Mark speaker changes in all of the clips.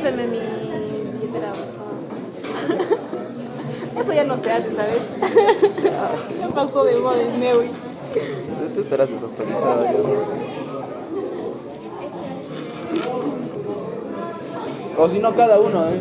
Speaker 1: Préstame mi billetera, por favor. Eso ya no se hace, ¿sabes? Ya pasó de moda el Neui.
Speaker 2: Tú estarás desautorizado ya. O si no, cada uno, ¿eh?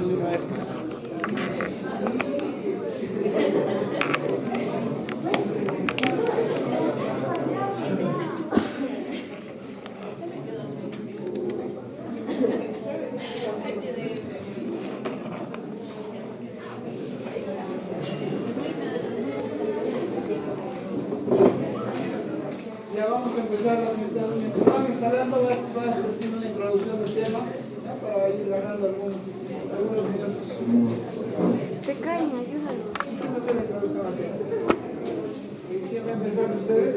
Speaker 3: Ya vamos a empezar mientras van instalando, vas haciendo una introducción del tema, ¿ya? Para ir ganando algunos minutos.
Speaker 1: Se caen, ayúdalos.
Speaker 3: Vamos a hacer la introducción aquí. ¿Quién va a empezar de ustedes?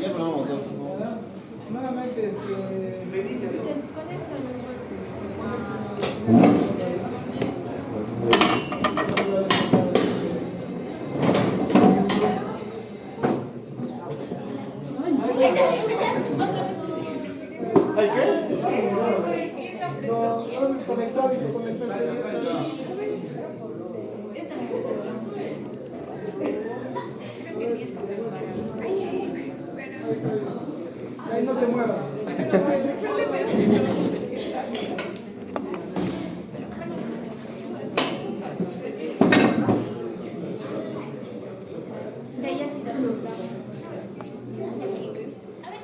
Speaker 2: Ya probamos dos.
Speaker 3: Nuevamente,
Speaker 2: ¿Ay, qué?
Speaker 3: no has desconectado y te conectaste. Ahí no te muevas.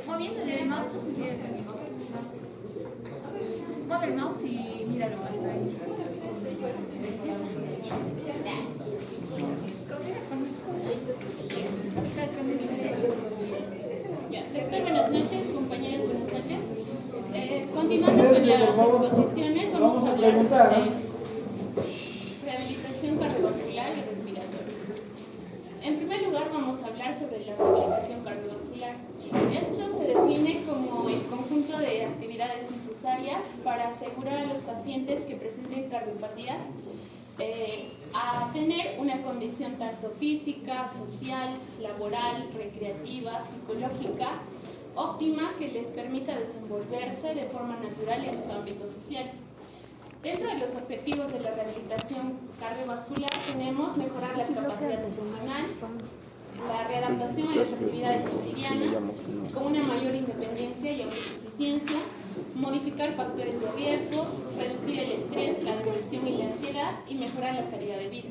Speaker 4: Moviéndole el mouse. Mueve el mouse y mira lo que pasa ahí. Doctor, buenas noches, compañeros, buenas noches. Continuando con las exposiciones, vamos a hablar sobre rehabilitación cardiovascular y respiratoria. En primer lugar, vamos a hablar sobre la rehabilitación cardiovascular. Esto se define como el conjunto de actividades necesarias para asegurar a los pacientes que presenten cardiopatías a tener una condición tanto física, social, laboral, recreativa, psicológica, óptima que les permita desenvolverse de forma natural en su ámbito social. Dentro de los objetivos de la rehabilitación cardiovascular tenemos mejorar la capacidad funcional, la readaptación a las actividades cotidianas con una mayor independencia y autosuficiencia, modificar factores de riesgo, reducir el estrés, la depresión y la ansiedad y mejorar la calidad de vida.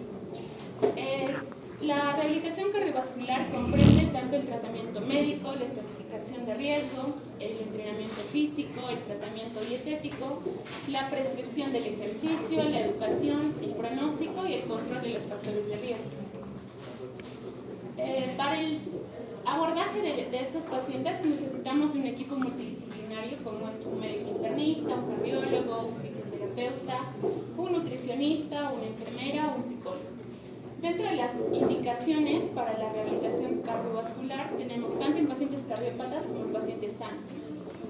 Speaker 4: La rehabilitación cardiovascular comprende tanto el tratamiento médico, la estratificación de riesgo, el entrenamiento físico, el tratamiento dietético, la prescripción del ejercicio, la educación, el pronóstico y el control de los factores de riesgo. Para el abordaje de estos pacientes necesitamos un equipo multidisciplinario como es un médico internista, un cardiólogo, un fisioterapeuta, un nutricionista, una enfermera o un psicólogo. Dentro de las indicaciones para la rehabilitación cardiovascular tenemos tanto en pacientes cardiópatas como en pacientes sanos.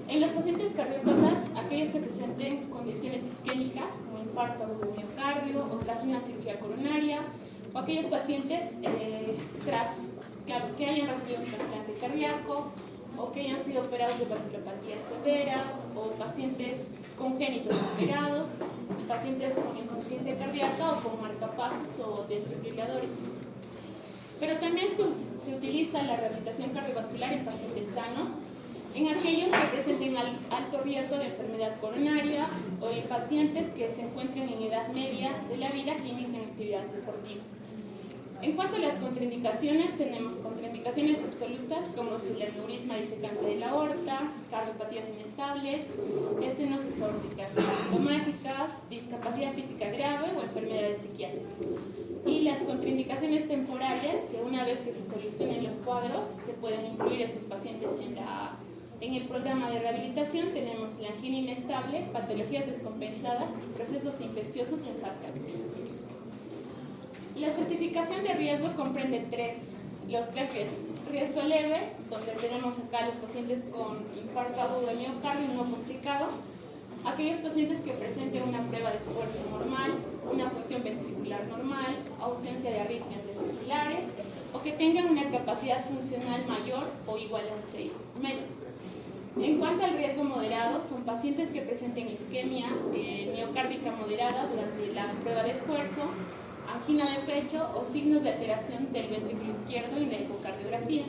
Speaker 4: En los pacientes cardiópatas, aquellos que presenten condiciones isquémicas como infarto agudo de miocardio o tras una cirugía coronaria, o aquellos pacientes que hayan recibido un trasplante cardíaco o que hayan sido operados de vasculopatías severas o pacientes congénitos operados, pacientes con insuficiencia cardíaca o con marcapasos o desfibriladores. Pero también se utiliza la rehabilitación cardiovascular en pacientes sanos, en aquellos que presenten alto riesgo de enfermedad coronaria o en pacientes que se encuentren en edad media de la vida que inician actividades deportivas. En cuanto a las contraindicaciones, tenemos contraindicaciones absolutas como es el aneurisma disecante de la aorta, cardiopatías inestables, estenosis aórticas sintomáticas, discapacidad física grave o enfermedades psiquiátricas. Y las contraindicaciones temporarias, que una vez que se solucionen los cuadros, se pueden incluir estos pacientes en el programa de rehabilitación. Tenemos la angina inestable, patologías descompensadas y procesos infecciosos en fase aguda. La certificación de riesgo comprende los tres riesgos. Riesgo leve, donde tenemos acá los pacientes con infarto agudo de miocardio no complicado. Aquellos pacientes que presenten una prueba de esfuerzo normal, una función ventricular normal, ausencia de arritmias ventriculares o que tengan una capacidad funcional mayor o igual a 6 metros. En cuanto al riesgo moderado, son pacientes que presenten isquemia miocárdica moderada durante la prueba de esfuerzo, angina de pecho o signos de alteración del ventrículo izquierdo en la ecocardiografía,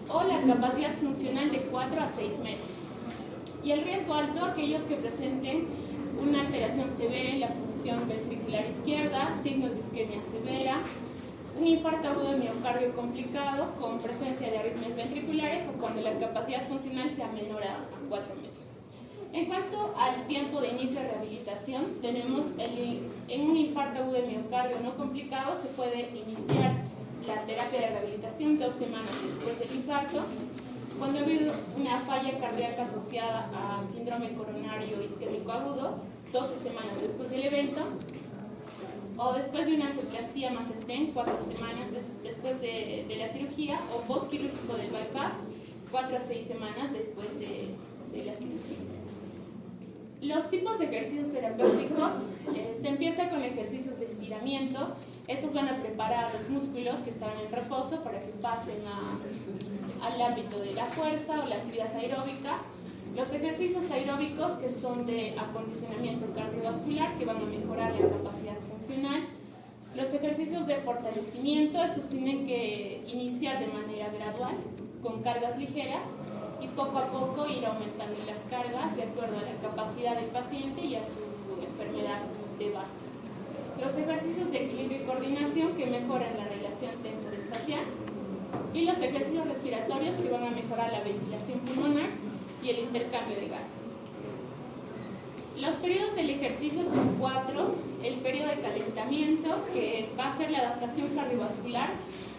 Speaker 4: o la capacidad funcional de 4 a 6 metros. Y el riesgo alto, aquellos que presenten una alteración severa en la función ventricular izquierda, signos de isquemia severa, un infarto agudo de miocardio complicado con presencia de arritmias ventriculares o cuando la capacidad funcional sea menor a 4 metros. En cuanto al tiempo de inicio de rehabilitación, tenemos en un infarto agudo de miocardio no complicado se puede iniciar la terapia de rehabilitación 2 semanas después del infarto. Cuando ha habido una falla cardíaca asociada a síndrome coronario isquémico agudo, 12 semanas después del evento, o después de una angioplastía más stent, 4 semanas después de la cirugía, o postquirúrgico del bypass, 4 a 6 semanas después de la cirugía. Los tipos de ejercicios terapéuticos, se empieza con ejercicios de estiramiento. Estos van a preparar a los músculos que estaban en reposo para que pasen al ámbito de la fuerza o la actividad aeróbica. Los ejercicios aeróbicos, que son de acondicionamiento cardiovascular, que van a mejorar la capacidad funcional. Los ejercicios de fortalecimiento, estos tienen que iniciar de manera gradual, con cargas ligeras, y poco a poco ir aumentando las cargas de acuerdo a la capacidad del paciente y a su enfermedad de base. Los ejercicios de equilibrio y coordinación, que mejoran la relación temporoespacial, y los ejercicios respiratorios, que van a mejorar la ventilación pulmonar y el intercambio de gases. Los periodos del ejercicio son 4. El periodo de calentamiento, que va a ser la adaptación cardiovascular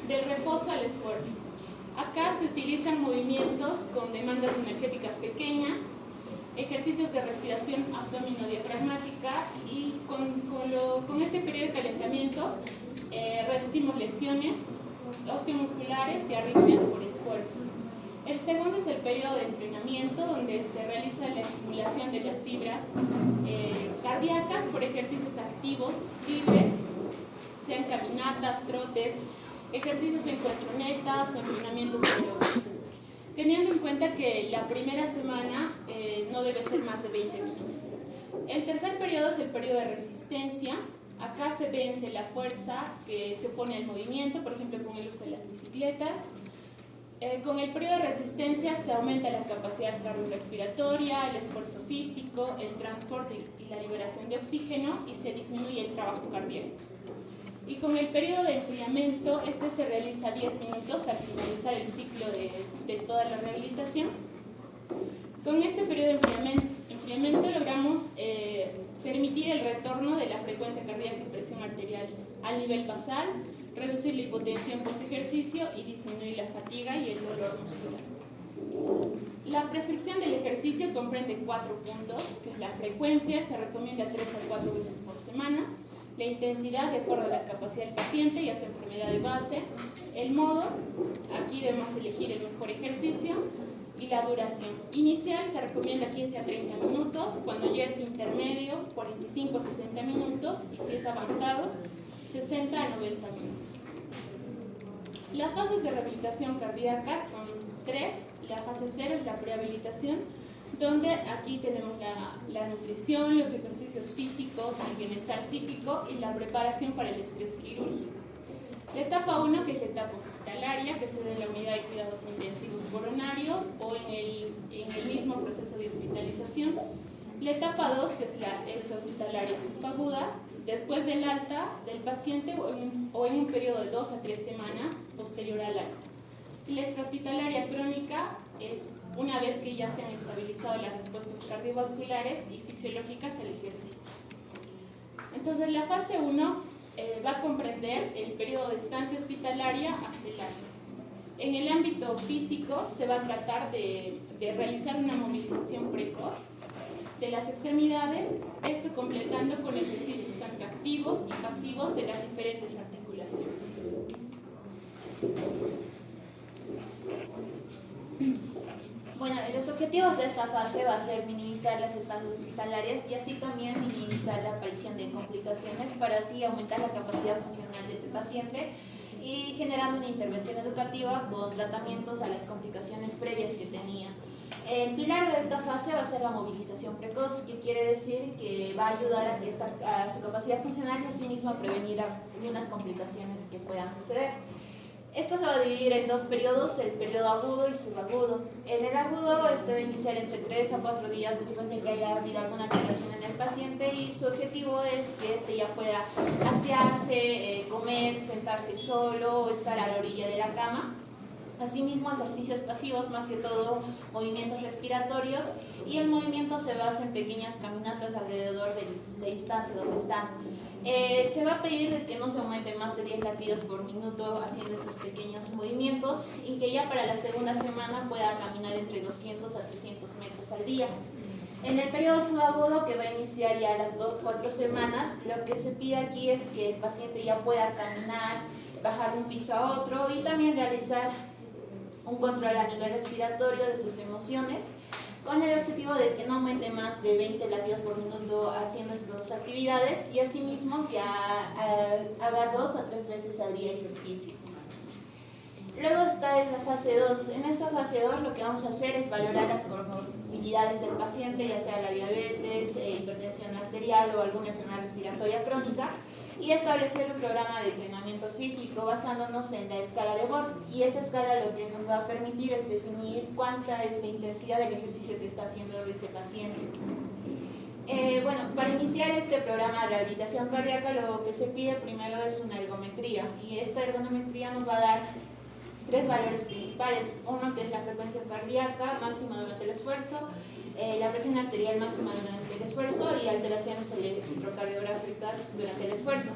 Speaker 4: del reposo al esfuerzo. Acá se utilizan movimientos con demandas energéticas pequeñas, ejercicios de respiración abdominodiafragmática, y con este periodo de calentamiento reducimos lesiones osteomusculares y arritmias por esfuerzo. El segundo es el periodo de entrenamiento, donde se realiza la estimulación de las fibras cardíacas por ejercicios activos libres, sean caminatas, trotes, ejercicios en colchonetas o entrenamientos aeróbicos, teniendo en cuenta que la primera semana no debe ser más de 20 minutos. El tercer periodo es el periodo de resistencia. Acá se vence la fuerza que se pone al movimiento, por ejemplo con el uso de las bicicletas. Con el periodo de resistencia se aumenta la capacidad cardiorrespiratoria, el esfuerzo físico, el transporte y la liberación de oxígeno, y se disminuye el trabajo cardíaco. Y con el periodo de enfriamiento, este se realiza 10 minutos al finalizar el ciclo de toda la rehabilitación. Con este periodo de enfriamiento logramos permitir el retorno de la frecuencia cardíaca y presión arterial al nivel basal, reducir la hipotensión post ejercicio y disminuir la fatiga y el dolor muscular. La prescripción del ejercicio comprende 4 puntos, que es la frecuencia, se recomienda 3 a 4 veces por semana, la intensidad de acuerdo a la capacidad del paciente y a su enfermedad de base, el modo, aquí debemos elegir el mejor ejercicio, y la duración. Inicial se recomienda 15 a 30 minutos, cuando ya es intermedio 45 a 60 minutos, y si es avanzado 60 a 90 minutos. Las fases de rehabilitación cardíaca son 3. La fase 0 es la prehabilitación, donde aquí tenemos la nutrición, los ejercicios físicos, el bienestar psíquico y la preparación para el estrés quirúrgico. La etapa 1, que es la etapa hospitalaria, que se da en la unidad de cuidados intensivos coronarios o en el mismo proceso de hospitalización. La etapa 2, que es la extrahospitalaria subaguda, después del alta del paciente o en un periodo de 2 a 3 semanas posterior al alta. Y la extrahospitalaria crónica es una vez que ya se han estabilizado las respuestas cardiovasculares y fisiológicas al ejercicio. Entonces, la fase 1 va a comprender el periodo de estancia hospitalaria hasta el alta. En el ámbito físico se va a tratar de realizar una movilización precoz de las extremidades, esto completando con ejercicios tanto activos y pasivos de las diferentes articulaciones. Bueno, de los
Speaker 5: objetivos de esta fase va a ser minimizar las estancias hospitalarias y así también minimizar la aparición de complicaciones para así aumentar la capacidad funcional de este paciente y generando una intervención educativa con tratamientos a las complicaciones previas que tenía. El pilar de esta fase va a ser la movilización precoz, que quiere decir que va a ayudar a su capacidad funcional y asimismo a prevenir algunas complicaciones que puedan suceder. Esta se va a dividir en dos periodos, el periodo agudo y subagudo. En el agudo este va a iniciar entre 3 a 4 días después de que haya habido alguna alteración en el paciente y su objetivo es que este ya pueda asearse, comer, sentarse solo o estar a la orilla de la cama. Asimismo, ejercicios pasivos, más que todo movimientos respiratorios, y el movimiento se basa en pequeñas caminatas alrededor de la distancia donde están. Se va a pedir de que no se aumente más de 10 latidos por minuto haciendo estos pequeños movimientos y que ya para la segunda semana pueda caminar entre 200 a 300 metros al día. En el periodo subagudo, que va a iniciar ya a las 2-4 semanas, lo que se pide aquí es que el paciente ya pueda caminar, bajar de un piso a otro y también realizar un control a nivel respiratorio de sus emociones, con el objetivo de que no aumente más de 20 latidos por minuto haciendo estas actividades y asimismo que haga 2 a 3 veces al día ejercicio. Luego está en la fase 2. En esta fase 2 lo que vamos a hacer es valorar las comorbilidades del paciente, ya sea la diabetes, hipertensión arterial o alguna enfermedad respiratoria crónica, y establecer un programa de entrenamiento físico basándonos en la escala de Borg. Y esta escala lo que nos va a permitir es definir cuánta es la intensidad del ejercicio que está haciendo este paciente. Bueno, para iniciar este programa de rehabilitación cardíaca lo que se pide primero es una ergometría, y esta ergometría nos va a dar 3 valores principales. Uno que es la frecuencia cardíaca máxima durante el esfuerzo, la presión arterial máxima durante el esfuerzo y alteraciones electrocardiográficas durante el esfuerzo.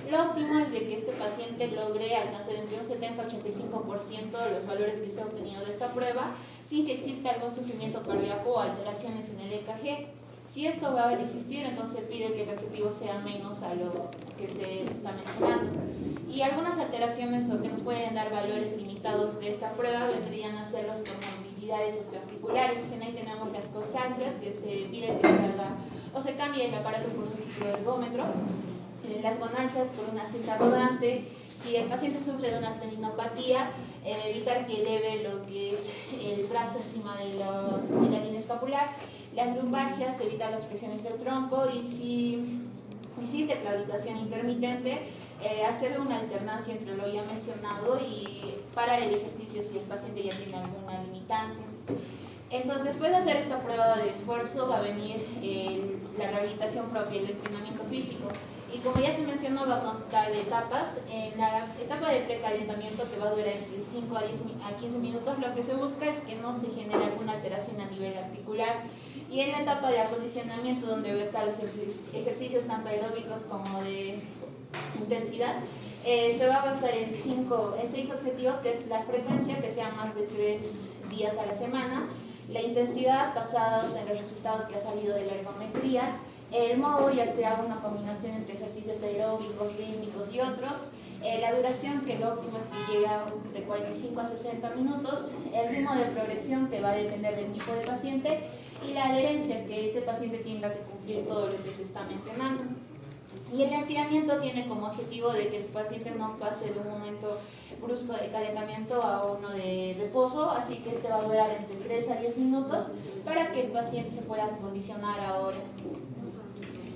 Speaker 5: Lo óptimo es de que este paciente logre alcanzar entre un 70 a 85% de los valores que se han obtenido de esta prueba sin que exista algún sufrimiento cardíaco o alteraciones en el EKG. Si esto va a existir, entonces pide que el objetivo sea menos a lo que se está mencionando. Y algunas alteraciones o que nos pueden dar valores limitados de esta prueba vendrían a ser los comorbilidades osteoarticulares. En ahí tenemos las coxanclas, que se pide que se haga o se cambie el aparato por un cicloergómetro, las gonalgias por una cinta rodante. Si el paciente sufre de una tendinopatía, evitar que eleve lo que es el brazo encima de la línea escapular. Las lumbalgias, evitar las presiones del tronco, y si existe claudicación intermitente, hacer una alternancia entre lo ya mencionado y parar el ejercicio si el paciente ya tiene alguna limitancia. Entonces, después de hacer esta prueba de esfuerzo va a venir la rehabilitación propia, el entrenamiento físico. Y como ya se mencionó, va a constar de etapas. En la etapa de precalentamiento, que va a durar entre 5 a 15 minutos, lo que se busca es que no se genere alguna alteración a nivel articular. Y en la etapa de acondicionamiento, donde va a estar los ejercicios tanto aeróbicos como de intensidad, se va a basar en 6 objetivos, que es la frecuencia, que sea más de 3 días a la semana, la intensidad basados en los resultados que ha salido de la ergometría, el modo, ya sea una combinación entre ejercicios aeróbicos, rítmicos y otros, la duración, que lo óptimo es que llegue entre 45 a 60 minutos, el ritmo de progresión, que va a depender del tipo de paciente, y la adherencia, que este paciente tenga que cumplir todo lo que se está mencionando. Y el enfriamiento tiene como objetivo de que el paciente no pase de un momento brusco de calentamiento a uno de reposo, así que este va a durar entre 3 a 10 minutos para que el paciente se pueda condicionar ahora.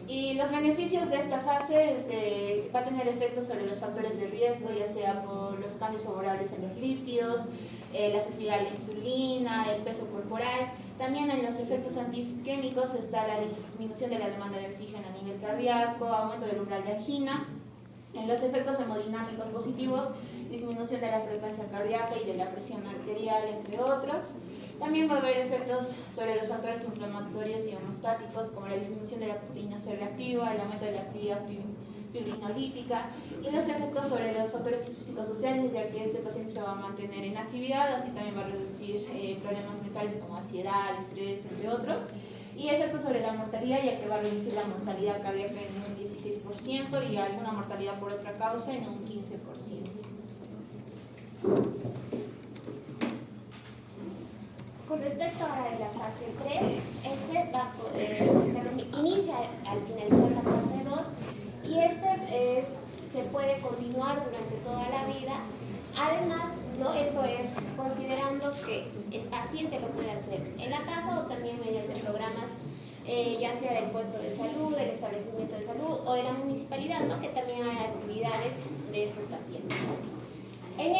Speaker 5: Y los beneficios de esta fase es va a tener efectos sobre los factores de riesgo, ya sea por los cambios favorables en los lípidos, la sensibilidad a la insulina, el peso corporal. También en los efectos antiisquémicos está la disminución de la demanda de oxígeno a nivel cardíaco, aumento del umbral de angina. En los efectos hemodinámicos positivos, disminución de la frecuencia cardíaca y de la presión arterial, entre otros. También va a haber efectos sobre los factores inflamatorios y hemostáticos, como la disminución de la proteína C reactiva, el aumento de la actividad fibrinolítica, y los efectos sobre los factores psicosociales, ya que este paciente se va a mantener en actividad, así también va a reducir problemas mentales como ansiedad, estrés, entre otros. Y efectos sobre la mortalidad, ya que va a reducir la mortalidad cardíaca en un 16% y alguna mortalidad por otra causa en un 15%.
Speaker 6: Con respecto ahora de la fase 3, inicia al finalizar la fase 2 y se puede continuar durante toda la vida. Además, ¿no? Esto es considerando que el paciente lo puede hacer en la casa o también mediante programas, ya sea del puesto de salud, del establecimiento de salud o de la municipalidad, ¿no? Que también hay actividades de estos pacientes. En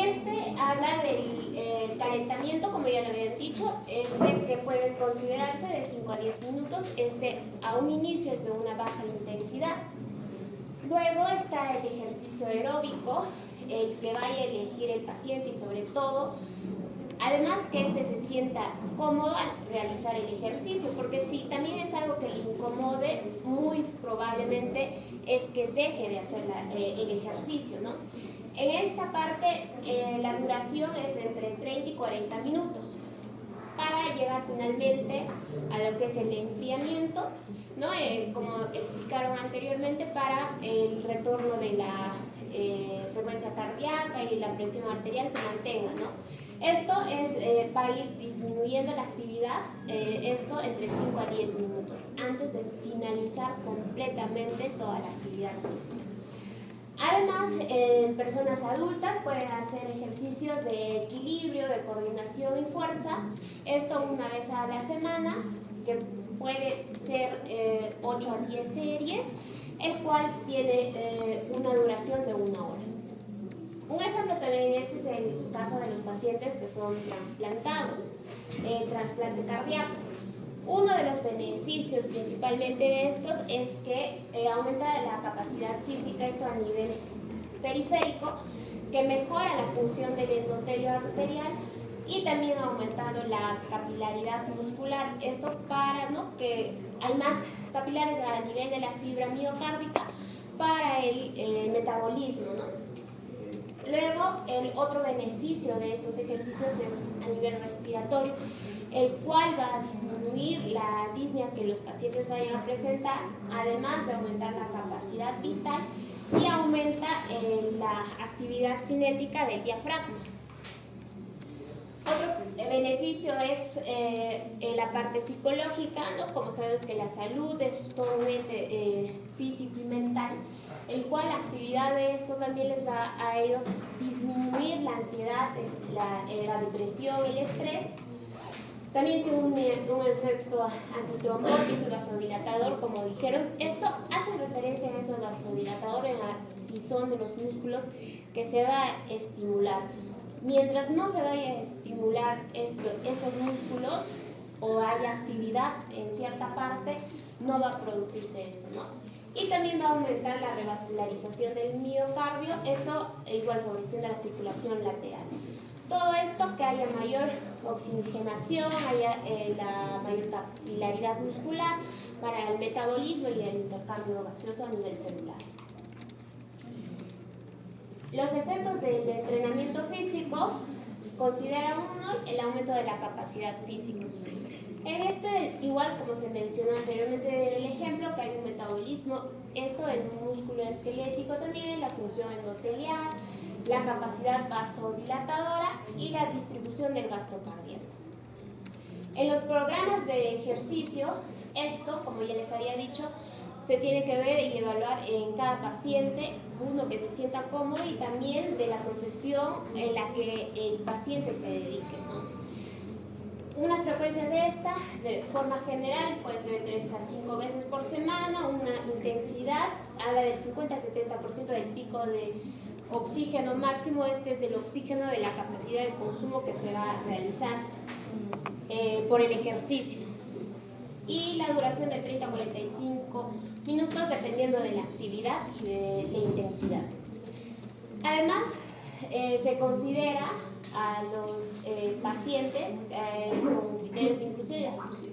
Speaker 6: habla del calentamiento, como ya lo habían dicho, que puede considerarse de 5 a 10 minutos. A un inicio es de una baja intensidad. Luego está el ejercicio aeróbico, el que vaya a elegir el paciente y sobre todo, además que se sienta cómodo al realizar el ejercicio, porque si también es algo que le incomode, muy probablemente es que deje de hacer el ejercicio, ¿no? En esta parte la duración es entre 30 y 40 minutos para llegar finalmente a lo que es el enfriamiento, ¿no? Como explicaron anteriormente, para el retorno de la frecuencia cardíaca y la presión arterial se mantenga, ¿no? Esto va a ir disminuyendo la actividad, esto entre 5 a 10 minutos, antes de finalizar completamente toda la actividad física. Además, en personas adultas pueden hacer ejercicios de equilibrio, de coordinación y fuerza, esto una vez a la semana, que puede ser 8 a 10 series, el cual tiene una duración de 1 hora. Un ejemplo también es el caso de los pacientes que son trasplantados, trasplante cardíaco. Uno de los beneficios principalmente de estos es que aumenta la capacidad física, esto a nivel periférico, que mejora la función del endotelio arterial y también ha aumentado la capilaridad muscular. Esto para, ¿no?, que hay más capilares a nivel de la fibra miocárdica para el metabolismo, ¿no? Luego, el otro beneficio de estos ejercicios es a nivel respiratorio, el cual va a disminuir la disnea que los pacientes vayan a presentar, además de aumentar la capacidad vital y aumenta la actividad cinética del diafragma. Otro beneficio es la parte psicológica, ¿no? Como sabemos que la salud es todo un ente físico y mental, el cual la actividad de esto también les va a ellos disminuir la ansiedad, la depresión, el estrés. También tiene un efecto antitrombótico y vasodilatador, como dijeron. Esto hace referencia a eso vasodilatador si son de los músculos que se va a estimular. Mientras no se vaya a estimular estos músculos o haya actividad en cierta parte, no va a producirse esto, ¿no? Y también va a aumentar la revascularización del miocardio, esto igual favoreciendo la circulación lateral. Todo esto que haya mayor oxigenación, haya la mayor capilaridad muscular para el metabolismo y el intercambio gaseoso a nivel celular. Los efectos del entrenamiento físico, considera uno el aumento de la capacidad física. En igual como se mencionó anteriormente en el ejemplo, que hay un metabolismo, esto del músculo esquelético también, la función endotelial, la capacidad vasodilatadora y la distribución del gasto cardíaco. En los programas de ejercicio, esto, como ya les había dicho, se tiene que ver y evaluar en cada paciente, uno que se sienta cómodo y también de la profesión en la que el paciente se dedique, ¿no? Una frecuencia de esta, de forma general, puede ser 3 a 5 veces por semana, una intensidad, habla del 50 al 70% del pico de oxígeno máximo, es del oxígeno de la capacidad de consumo que se va a realizar por el ejercicio. Y la duración de 30 a 45 minutos dependiendo de la actividad y de la intensidad. Además, se considera a los pacientes con criterios de inclusión y exclusión.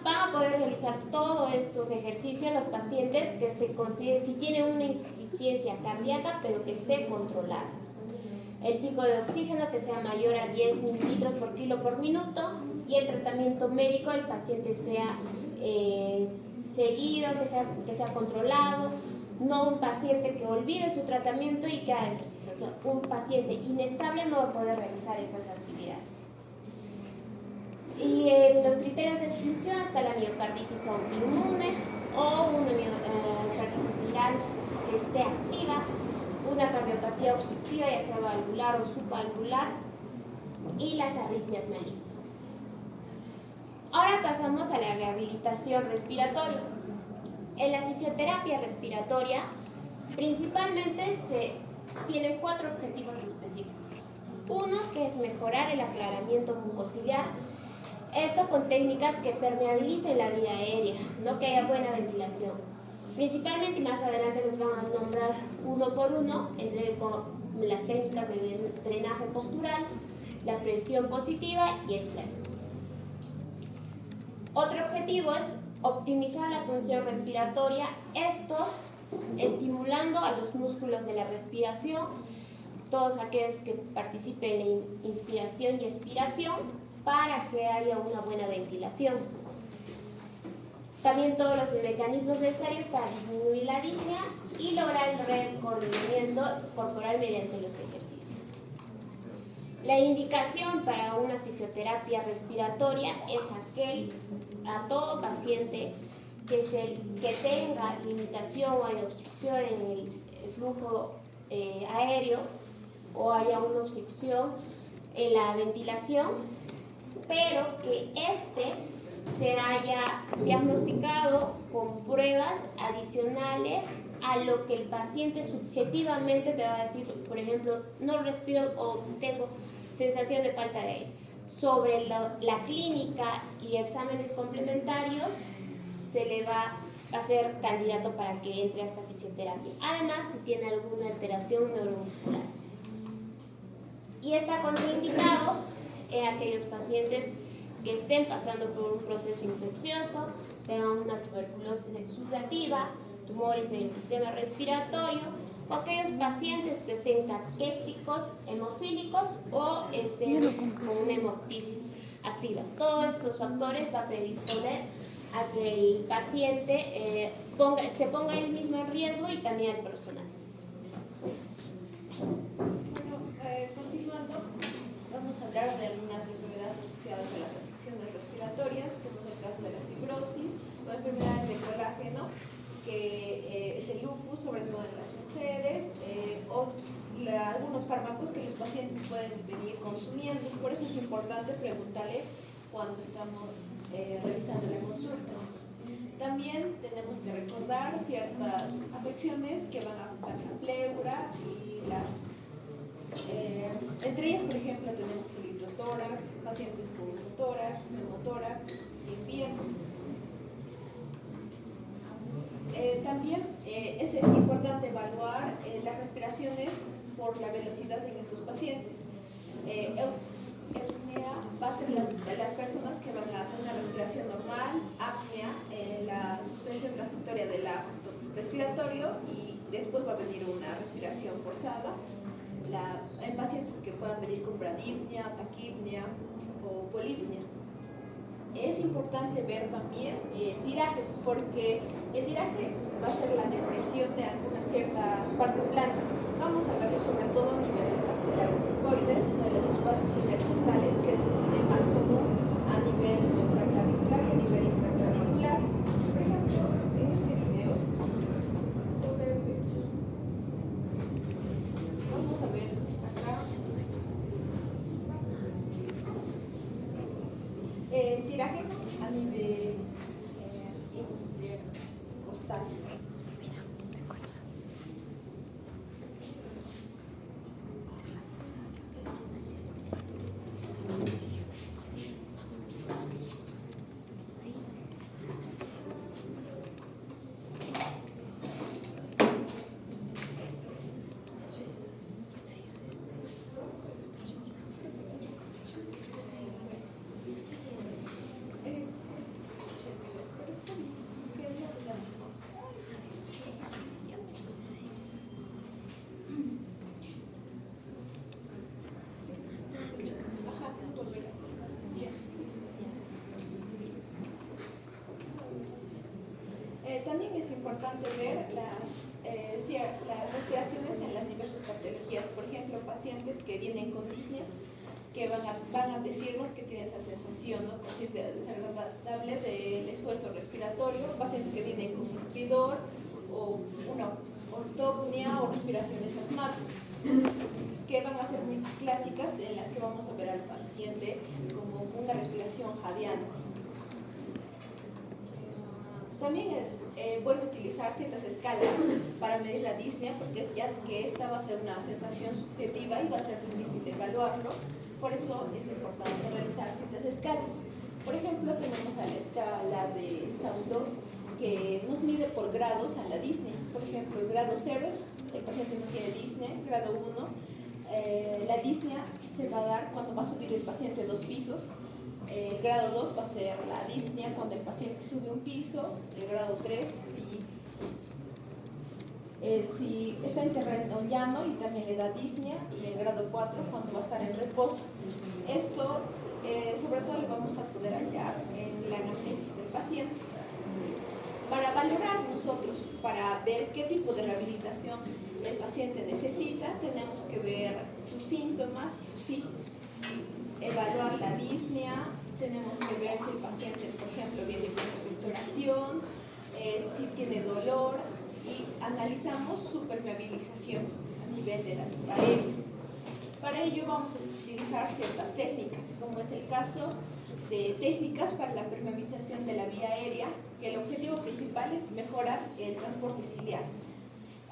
Speaker 6: Van a poder realizar todos estos ejercicios los pacientes que se consideren si tienen una insuficiencia cardíaca pero que esté controlada. El pico de oxígeno que sea mayor a 10 mililitros por kilo por minuto y el tratamiento médico el paciente sea seguido, que sea controlado, no un paciente que olvide su tratamiento y que haga ejercicio. O sea, un paciente inestable no va a poder realizar estas actividades. Y en los criterios de exclusión está la miocarditis autoinmune o una miocarditis viral que esté activa, una cardiopatía obstructiva, ya sea valvular o subvalvular, y las arritmias malignas. Ahora pasamos a la rehabilitación respiratoria. En la fisioterapia respiratoria, principalmente se tienen 4 objetivos específicos. Uno, que es mejorar el aclaramiento mucociliar, esto con técnicas que permeabilicen la vía aérea, ¿no? Que haya buena ventilación. Principalmente, y más adelante les van a nombrar uno por uno, entre con las técnicas de drenaje postural, la presión positiva y el plano. Otro objetivo es optimizar la función respiratoria, esto estimulando a los músculos de la respiración, todos aquellos que participen en la inspiración y expiración, para que haya una buena ventilación. También todos los mecanismos necesarios para disminuir la disnea y lograr el recoordinamiento corporal mediante los ejercicios. La indicación para una fisioterapia respiratoria es a todo paciente que tenga limitación o haya obstrucción en el flujo aéreo o haya una obstrucción en la ventilación, pero que se haya diagnosticado con pruebas adicionales a lo que el paciente subjetivamente te va a decir, por ejemplo, no respiro o tengo sensación de falta de aire. Sobre la clínica y exámenes complementarios se le va a hacer candidato para que entre a esta fisioterapia. Además, si tiene alguna alteración neuromuscular. Y está contraindicado en aquellos pacientes que estén pasando por un proceso infeccioso, tengan una tuberculosis exudativa, tumores en el sistema respiratorio, o aquellos pacientes que estén caquéticos, hemofílicos o estén con una hemoptisis activa. Todos estos factores van a predisponer a que el paciente se ponga él mismo en riesgo y también el personal.
Speaker 5: Continuando, vamos a hablar de algunas enfermedades asociadas a las afecciones respiratorias, como es el caso de la fibrosis o enfermedades de colágeno, que es el lupus, sobre todo en las mujeres, o algunos fármacos que los pacientes pueden venir consumiendo. Por eso es importante preguntarle cuando estamos realizando la consulta. También tenemos que recordar ciertas afecciones que van a afectar la pleura y entre ellas, por ejemplo, tenemos el hidrotórax, pacientes con hidrotórax, neumotórax, invierno. También es importante evaluar las respiraciones por la velocidad en estos pacientes. Eupnea va a ser las personas que van a tener una respiración normal, apnea, la suspensión transitoria del acto respiratorio y después va a venir una respiración forzada. En pacientes que puedan venir con bradipnea, taquipnea o polipnea. Es importante ver también el tiraje, porque el tiraje va a ser la depresión de algunas ciertas partes blandas. Vamos a verlo sobre todo a nivel del cartílago mucoides, de los espacios intercostales, que es el más común a nivel supraclavicular y a nivel infraclavicular. Por ejemplo, en este video vamos a ver acá el tiraje a nivel intercostal. También es importante ver las respiraciones en las diversas patologías. Por ejemplo, pacientes que vienen con disnea, que van a decirnos que tienen esa sensación, ¿no? Consciente desagradable del esfuerzo respiratorio, pacientes que vienen con estridor o una ortopnea o respiraciones asmáticas, que van a ser muy clásicas, en las que vamos a ver al paciente como una respiración jadeante. También es bueno utilizar ciertas escalas para medir la disnea, porque ya que esta va a ser una sensación subjetiva y va a ser difícil evaluarlo, por eso es importante realizar ciertas escalas. Por ejemplo, tenemos a la escala de Saudo, que nos mide por grados a la disnea. Por ejemplo, el grado 0 el paciente no tiene disnea, grado 1, la disnea se va a dar cuando va a subir el paciente 2 pisos. El grado 2 va a ser la disnea cuando el paciente sube un piso. El grado 3 si está en terreno llano y también le da disnea. Y el grado 4 cuando va a estar en reposo. Esto sobre todo lo vamos a poder hallar en la anamnesis del paciente. Para valorar nosotros, para ver qué tipo de rehabilitación el paciente necesita, tenemos que ver sus síntomas y sus signos. Evaluar la disnea, tenemos que ver si el paciente, por ejemplo, viene con expectoración, si tiene dolor, y analizamos su permeabilización a nivel de la vía aérea. Para ello vamos a utilizar ciertas técnicas, como es el caso de técnicas para la permeabilización de la vía aérea, que el objetivo principal es mejorar el transporte ciliar,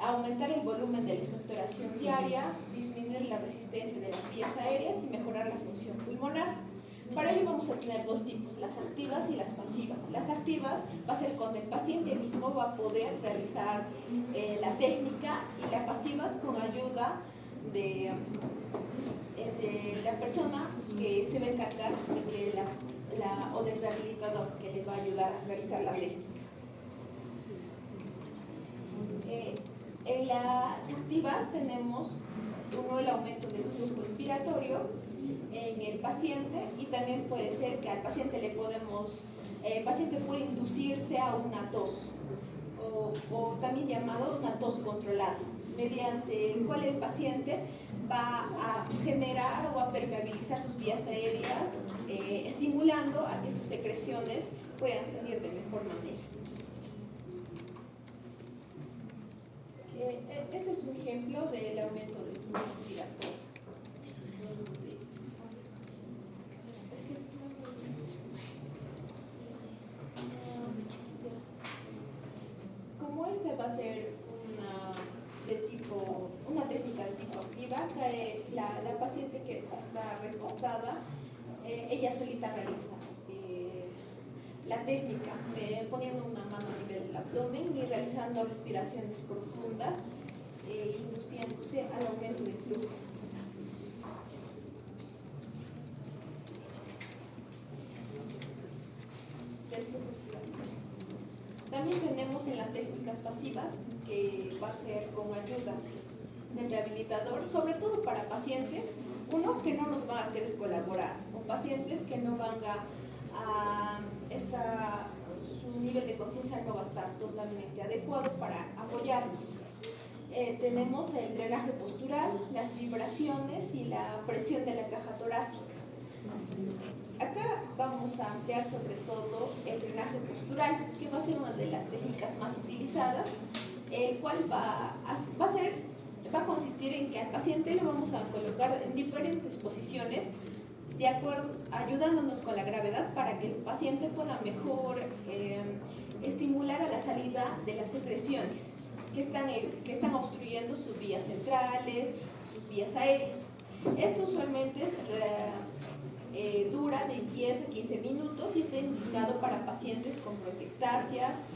Speaker 5: aumentar el volumen de la expectoración diaria, disminuir la resistencia de las vías aéreas y mejorar la función pulmonar. Para ello vamos a tener dos tipos, las activas y las pasivas. Las activas va a ser cuando el paciente mismo va a poder realizar la técnica, y las pasivas con ayuda de la persona que se va a encargar de que o del rehabilitador que le va a ayudar a realizar la técnica. En las activas tenemos el aumento del flujo expiratorio en el paciente, y también puede ser que al paciente el paciente puede inducirse a una tos o también llamado una tos controlada, mediante el cual el paciente va a generar o a permeabilizar sus vías aéreas, estimulando a que sus secreciones puedan salir de mejor manera. Este es un ejemplo del aumento del flujo respiratorio. Como este va a ser una técnica de tipo activa, la paciente que está recostada, ella solita realiza la técnica, poniendo una mano a nivel del abdomen y realizando respiraciones profundas, induciéndose al aumento del flujo. También tenemos en las técnicas pasivas, que va a ser con ayuda del rehabilitador, sobre todo para pacientes, que no nos van a querer colaborar, o pacientes que no van su nivel de conciencia no va a estar totalmente adecuado para apoyarnos. Tenemos el drenaje postural, las vibraciones y la presión de la caja torácica. Acá vamos a ampliar sobre todo el drenaje postural, que va a ser una de las técnicas más utilizadas, el cual va a consistir en que al paciente lo vamos a colocar en diferentes posiciones, de acuerdo, ayudándonos con la gravedad para que el paciente pueda mejor estimular a la salida de las secreciones que están obstruyendo sus vías centrales, sus vías aéreas. Esto usualmente dura de 10 a 15 minutos y está indicado para pacientes con bronquiectasias,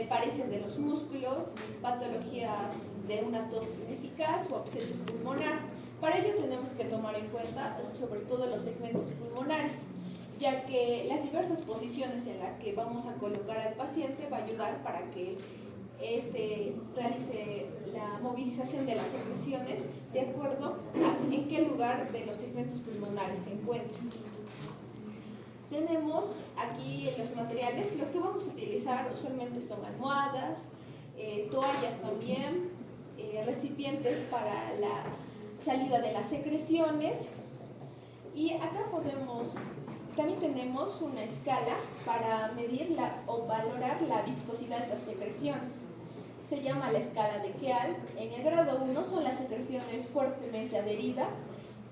Speaker 5: paresis de los músculos, patologías de una tos ineficaz o absceso pulmonar. Para ello tenemos que tomar en cuenta sobre todo los segmentos pulmonares, ya que las diversas posiciones en las que vamos a colocar al paciente va a ayudar para que realice la movilización de las secreciones de acuerdo a en qué lugar de los segmentos pulmonares se encuentra. Tenemos aquí en los materiales, lo que vamos a utilizar usualmente son almohadas, toallas también, recipientes para la salida de las secreciones,
Speaker 4: Y acá también tenemos una escala para medir o valorar la viscosidad de las secreciones. Se llama la escala de Keall. En el grado 1 son las secreciones fuertemente adheridas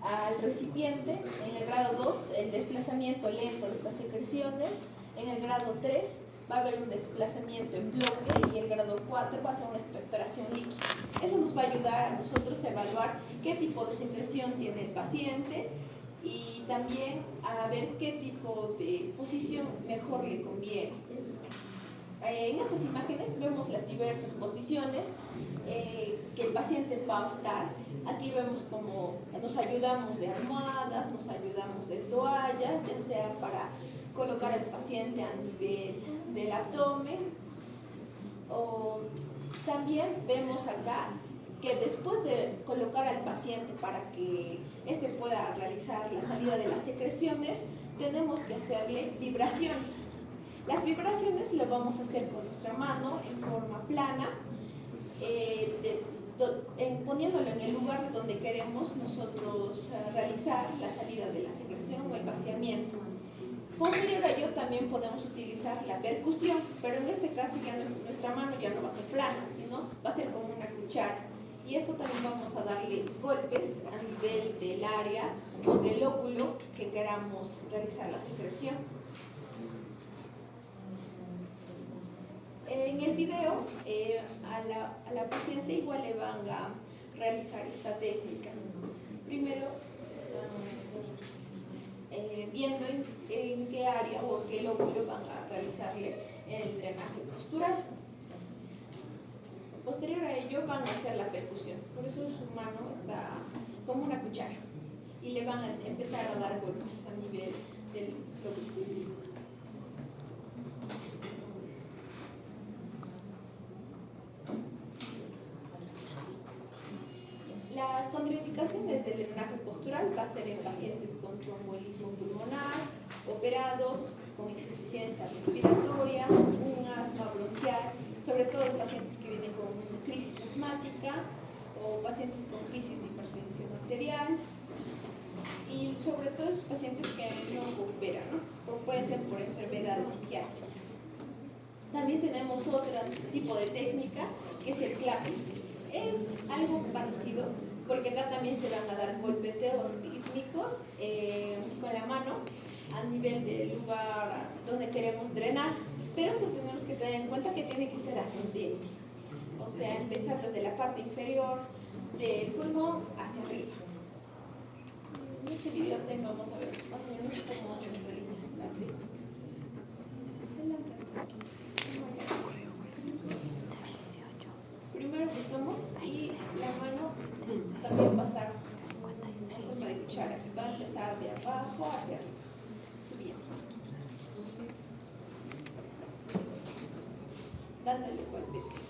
Speaker 4: al recipiente. En el grado 2, el desplazamiento lento de estas secreciones. En el grado 3 va a haber un desplazamiento en bloque y el grado 4 va a ser una expectoración líquida. Eso nos va a ayudar a nosotros a evaluar qué tipo de secreción tiene el paciente y también a ver qué tipo de posición mejor le conviene. En estas imágenes vemos las diversas posiciones que el paciente va a optar. Aquí vemos cómo nos ayudamos de almohadas, nos ayudamos de toallas, ya sea para colocar al paciente a nivel del abdomen. O también vemos acá que después de colocar al paciente para que éste pueda realizar la salida de las secreciones, tenemos que hacerle vibraciones. Las vibraciones lo vamos a hacer con nuestra mano en forma plana, poniéndolo en el lugar donde queremos nosotros realizar la salida de la secreción o el vaciamiento. Posterior a ello también podemos utilizar la percusión, pero en este caso ya nuestra mano ya no va a ser plana, sino va a ser como una cuchara. Y esto también vamos a darle golpes a nivel del área o del óvulo que queramos realizar la secreción. En el video a la paciente igual le van a realizar esta técnica. Primero están viendo en qué área o en qué lóbulo van a realizarle el drenaje postural. Posterior a ello van a hacer la percusión, por eso su mano está como una cuchara y le van a empezar a dar golpes a nivel del lóbulo. Las contraindicaciones del drenaje postural va a ser en pacientes con tromboembolismo pulmonar, operados, con insuficiencia respiratoria, un asma bronquial, sobre todo en pacientes que vienen con crisis asmática o pacientes con crisis de hipertensión arterial y sobre todo esos pacientes que no operan, ¿no? O pueden ser por enfermedades psiquiátricas. También tenemos otro tipo de técnica que es el clapping. Es algo parecido porque acá también se van a dar golpeteos rítmicos con la mano a nivel del lugar donde queremos drenar, pero esto tenemos que tener en cuenta que tiene que ser ascendente, o sea, empezar desde la parte inferior del pulmón hacia arriba. En este video vamos a ver más o menos cómo se realiza la técnica. Primero buscamos y la mano también va a estar en forma de cuchara, va a empezar de abajo hacia arriba, subiendo, dándole golpetes.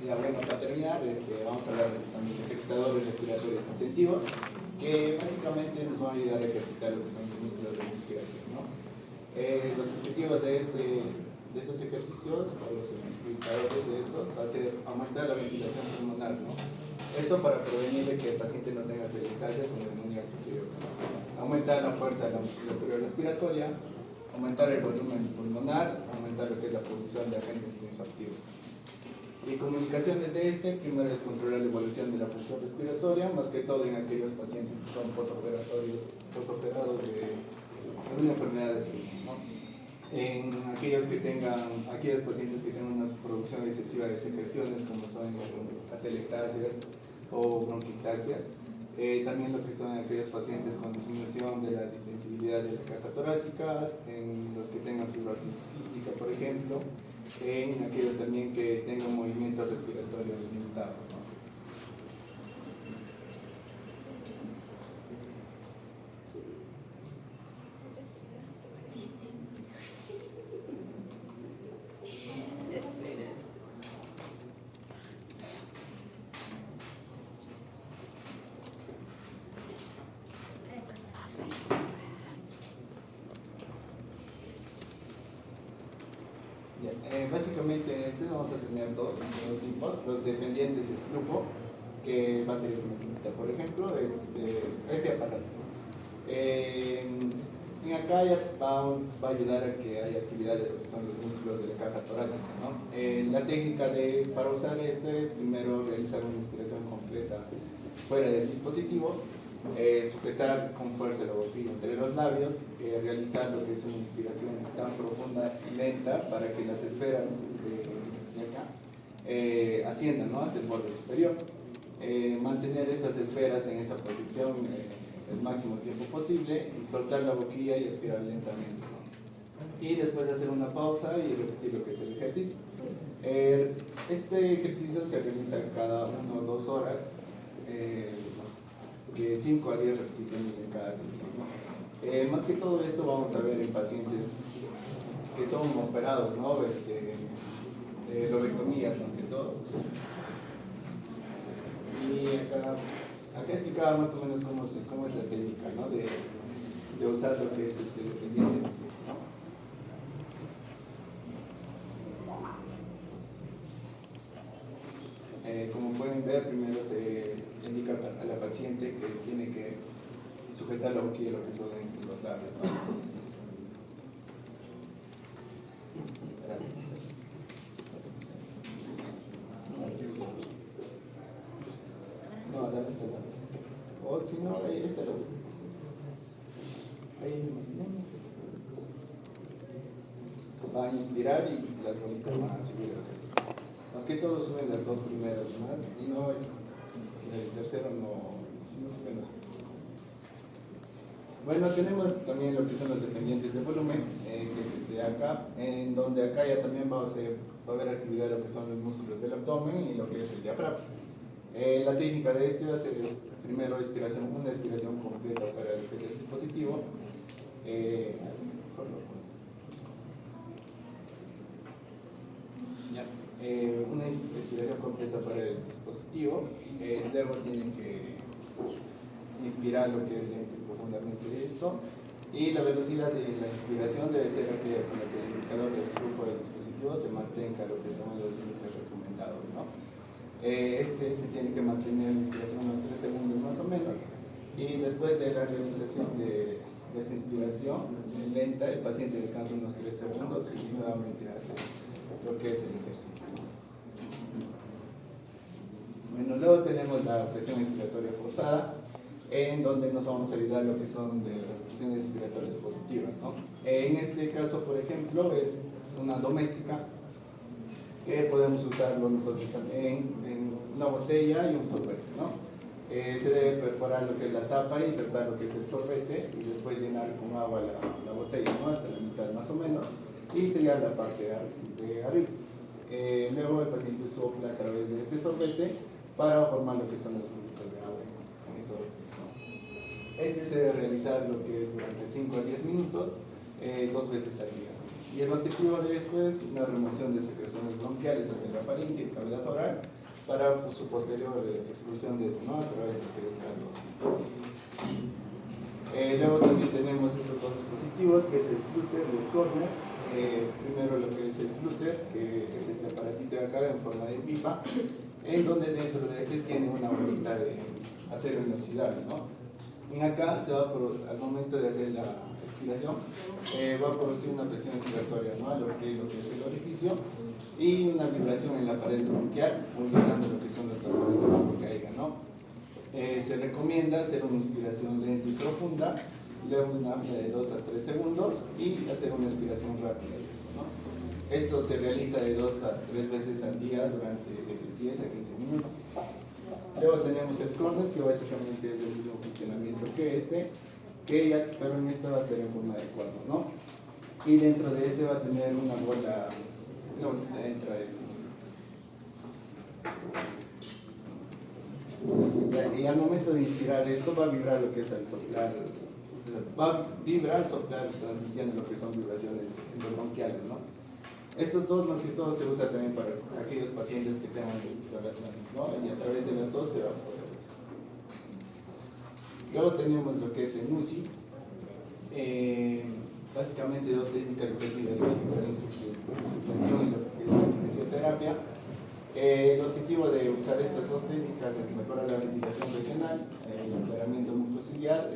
Speaker 2: Ya bueno, para terminar, vamos a hablar de los ejercitadores respiratorios incentivos, que básicamente nos van a ayudar a ejercitar lo que son los músculos de la respiración, ¿no? Los objetivos de esos ejercicios, o los ejercitadores de estos, va a ser aumentar la ventilación pulmonar, ¿no? Esto para prevenir de que el paciente no tenga pericardias o neumonías posteriores, ¿no? Aumentar la fuerza de la musculatura respiratoria, aumentar el volumen pulmonar, aumentar lo que es la producción de agentes tensoactivos. Y comunicaciones de primero es controlar la evolución de la función respiratoria, más que todo en aquellos pacientes que son posoperados de una enfermedad de pulmón, ¿no? En aquellos pacientes que tengan una producción excesiva de secreciones, como son atelectasias o bronquictasias. También lo que son aquellos pacientes con disminución de la distensibilidad de la caja torácica, en los que tengan fibrosis quística, por ejemplo, en aquellos también que tengan movimientos respiratorios limitados, ¿no? Básicamente en este vamos a tener dos tipos, los dependientes del flujo, que va a ser esta maquinita, por ejemplo, este aparato. En acá ya va a ayudar a que haya actividad de lo que son los músculos de la caja torácica, ¿no? La técnica para usar este es primero realizar una inspiración completa fuera del dispositivo, sujetar con fuerza la boquilla entre los labios, realizar lo que es una inspiración tan profunda y lenta para que las esferas de acá asciendan, ¿no?, hasta el borde superior. Mantener estas esferas en esa posición el máximo tiempo posible y soltar la boquilla y aspirar lentamente, ¿no? Y después hacer una pausa y repetir lo que es el ejercicio. Este ejercicio se realiza cada 1 o 2 horas, de 5 a 10 repeticiones en cada sesión, ¿no? Más que todo esto vamos a ver en pacientes que son operados, ¿no? Lobectomías más que todo. Y acá explicaba más o menos cómo es la técnica, ¿no?, de usar lo que es dependiente, ¿no? Como pueden ver, primero se indica a la paciente que tiene que sujetar la boquilla, lo que son los labios, ¿no? No, dale. O si no, ahí está el otro. Ahí va a inspirar y las bolitas van a subir el resto. Más que todo suben las 2 primeras más y no es el tercero, no, si no suben los. Bueno, tenemos también lo que son los dependientes de volumen, que es acá, en donde acá ya también va a haber actividad de lo que son los músculos del abdomen y lo que es el diafragma. La técnica de este va a ser primero una expiración completa para lo que es el dispositivo. Una expiración completa para el dispositivo. Luego tienen que inspirar lo que es lento y profundamente esto. Y la velocidad de la inspiración debe ser aquella con la que el indicador del flujo del dispositivo se mantenga lo que son los límites recomendados, ¿no? Se tiene que mantener la inspiración unos 3 segundos más o menos, y después de la realización de esta inspiración lenta, el paciente descansa unos 3 segundos y nuevamente hace lo que es el ejercicio. Bueno, luego tenemos la presión inspiratoria forzada, en donde nos vamos a ayudar lo que son de las presiones inspiratorias positivas, ¿no? En este caso, por ejemplo, es una doméstica, que podemos usarlo nosotros también en una botella y un sorbete, ¿no? Se debe perforar lo que es la tapa e insertar lo que es el sorbete y después llenar con agua la botella, ¿no?, hasta la mitad más o menos, y sellar la parte de arriba. Luego el paciente sopla a través de este sorbete para formar lo que son las burbujas de agua en el sorbete, ¿no? Se debe realizar lo que es durante 5 a 10 minutos, 2 veces al día. Y el objetivo de esto es una remoción de secreciones bronquiales hacia la faringe y cavidad oral para su posterior expulsión de esto, ¿no?, a través de lo que es la tos. Luego también tenemos estos 2 dispositivos, que es el flúter y el corner. Primero lo que es el flúter, que es este aparatito de acá en forma de pipa, en donde dentro de ese tiene una bolita de acero inoxidable, ¿no? En acá al momento de hacer la expiración, va a producir una presión inspiratoria, ¿no?, a lo que es el orificio, y una vibración en la pared bronquial, movilizando lo que son los tapones de la bronquial, ¿no? Se recomienda hacer una inspiración lenta y profunda, luego una amplia de 2 a 3 segundos y hacer una expiración rápida de esto, ¿no? Esto se realiza de 2 a 3 veces al día durante 10 a 15 minutos. Luego tenemos el corner, que básicamente es el mismo funcionamiento que pero en esta va a ser en forma de cuadro, ¿no? Y dentro de este va a tener una bola, y al momento de inspirar esto va a vibrar lo que es al soplar, transmitiendo lo que son vibraciones endobronquiales, ¿no? Estos dos, más que todo, se usa también para aquellos pacientes que tengan expectoraciones, ¿no? Y a través de la tos se va a poder usar. Luego tenemos lo que es el UCI. básicamente dos técnicas, lo que es la hiperinsuflación y lo que es la kinesioterapia. El objetivo de usar estas dos técnicas es mejorar la ventilación regional, el aclaramiento mucociliar,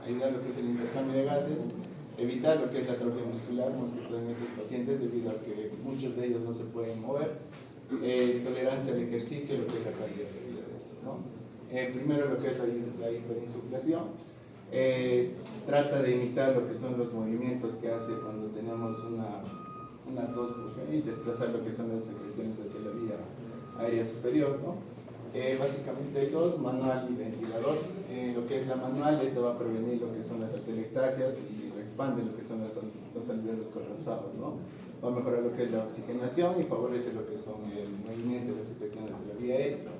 Speaker 2: ayudar a lo que es el intercambio de gases, evitar lo que es la atrofia muscular, más que todo en estos pacientes, debido a que muchos de ellos no se pueden mover, tolerancia al ejercicio, lo que es la calidad de vida de esto, ¿no? Primero lo que es la hiperinsuflación, trata de imitar lo que son los movimientos que hace cuando tenemos una tos y desplazar lo que son las secreciones hacia la vía aérea superior, ¿no? Básicamente hay dos, manual y ventilador. Lo que es la manual, esta va a prevenir lo que son las atelectasias y expande lo que son los alveolos colapsados, ¿no? Va a mejorar lo que es la oxigenación y favorece lo que son el movimiento de las secreciones de la vía aérea.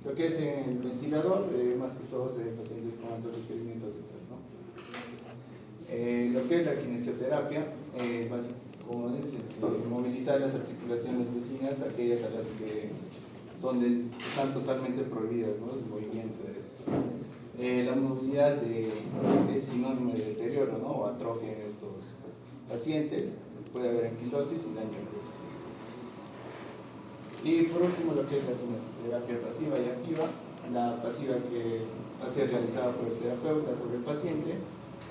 Speaker 2: Lo que es el ventilador, más que todo en pacientes con altos requerimientos, ¿no? Lo que es la kinesioterapia, como dices, movilizar las articulaciones vecinas, aquellas a las que donde están totalmente prohibidas, ¿no? El movimiento de esto. La movilidad es sinónimo de deterioro, ¿no? O atrofia en estos pacientes, puede haber anquilosis y daño irreversible. Y por último, lo que es la cinesioterapia pasiva y activa. La pasiva que va a ser realizada por el terapeuta sobre el paciente,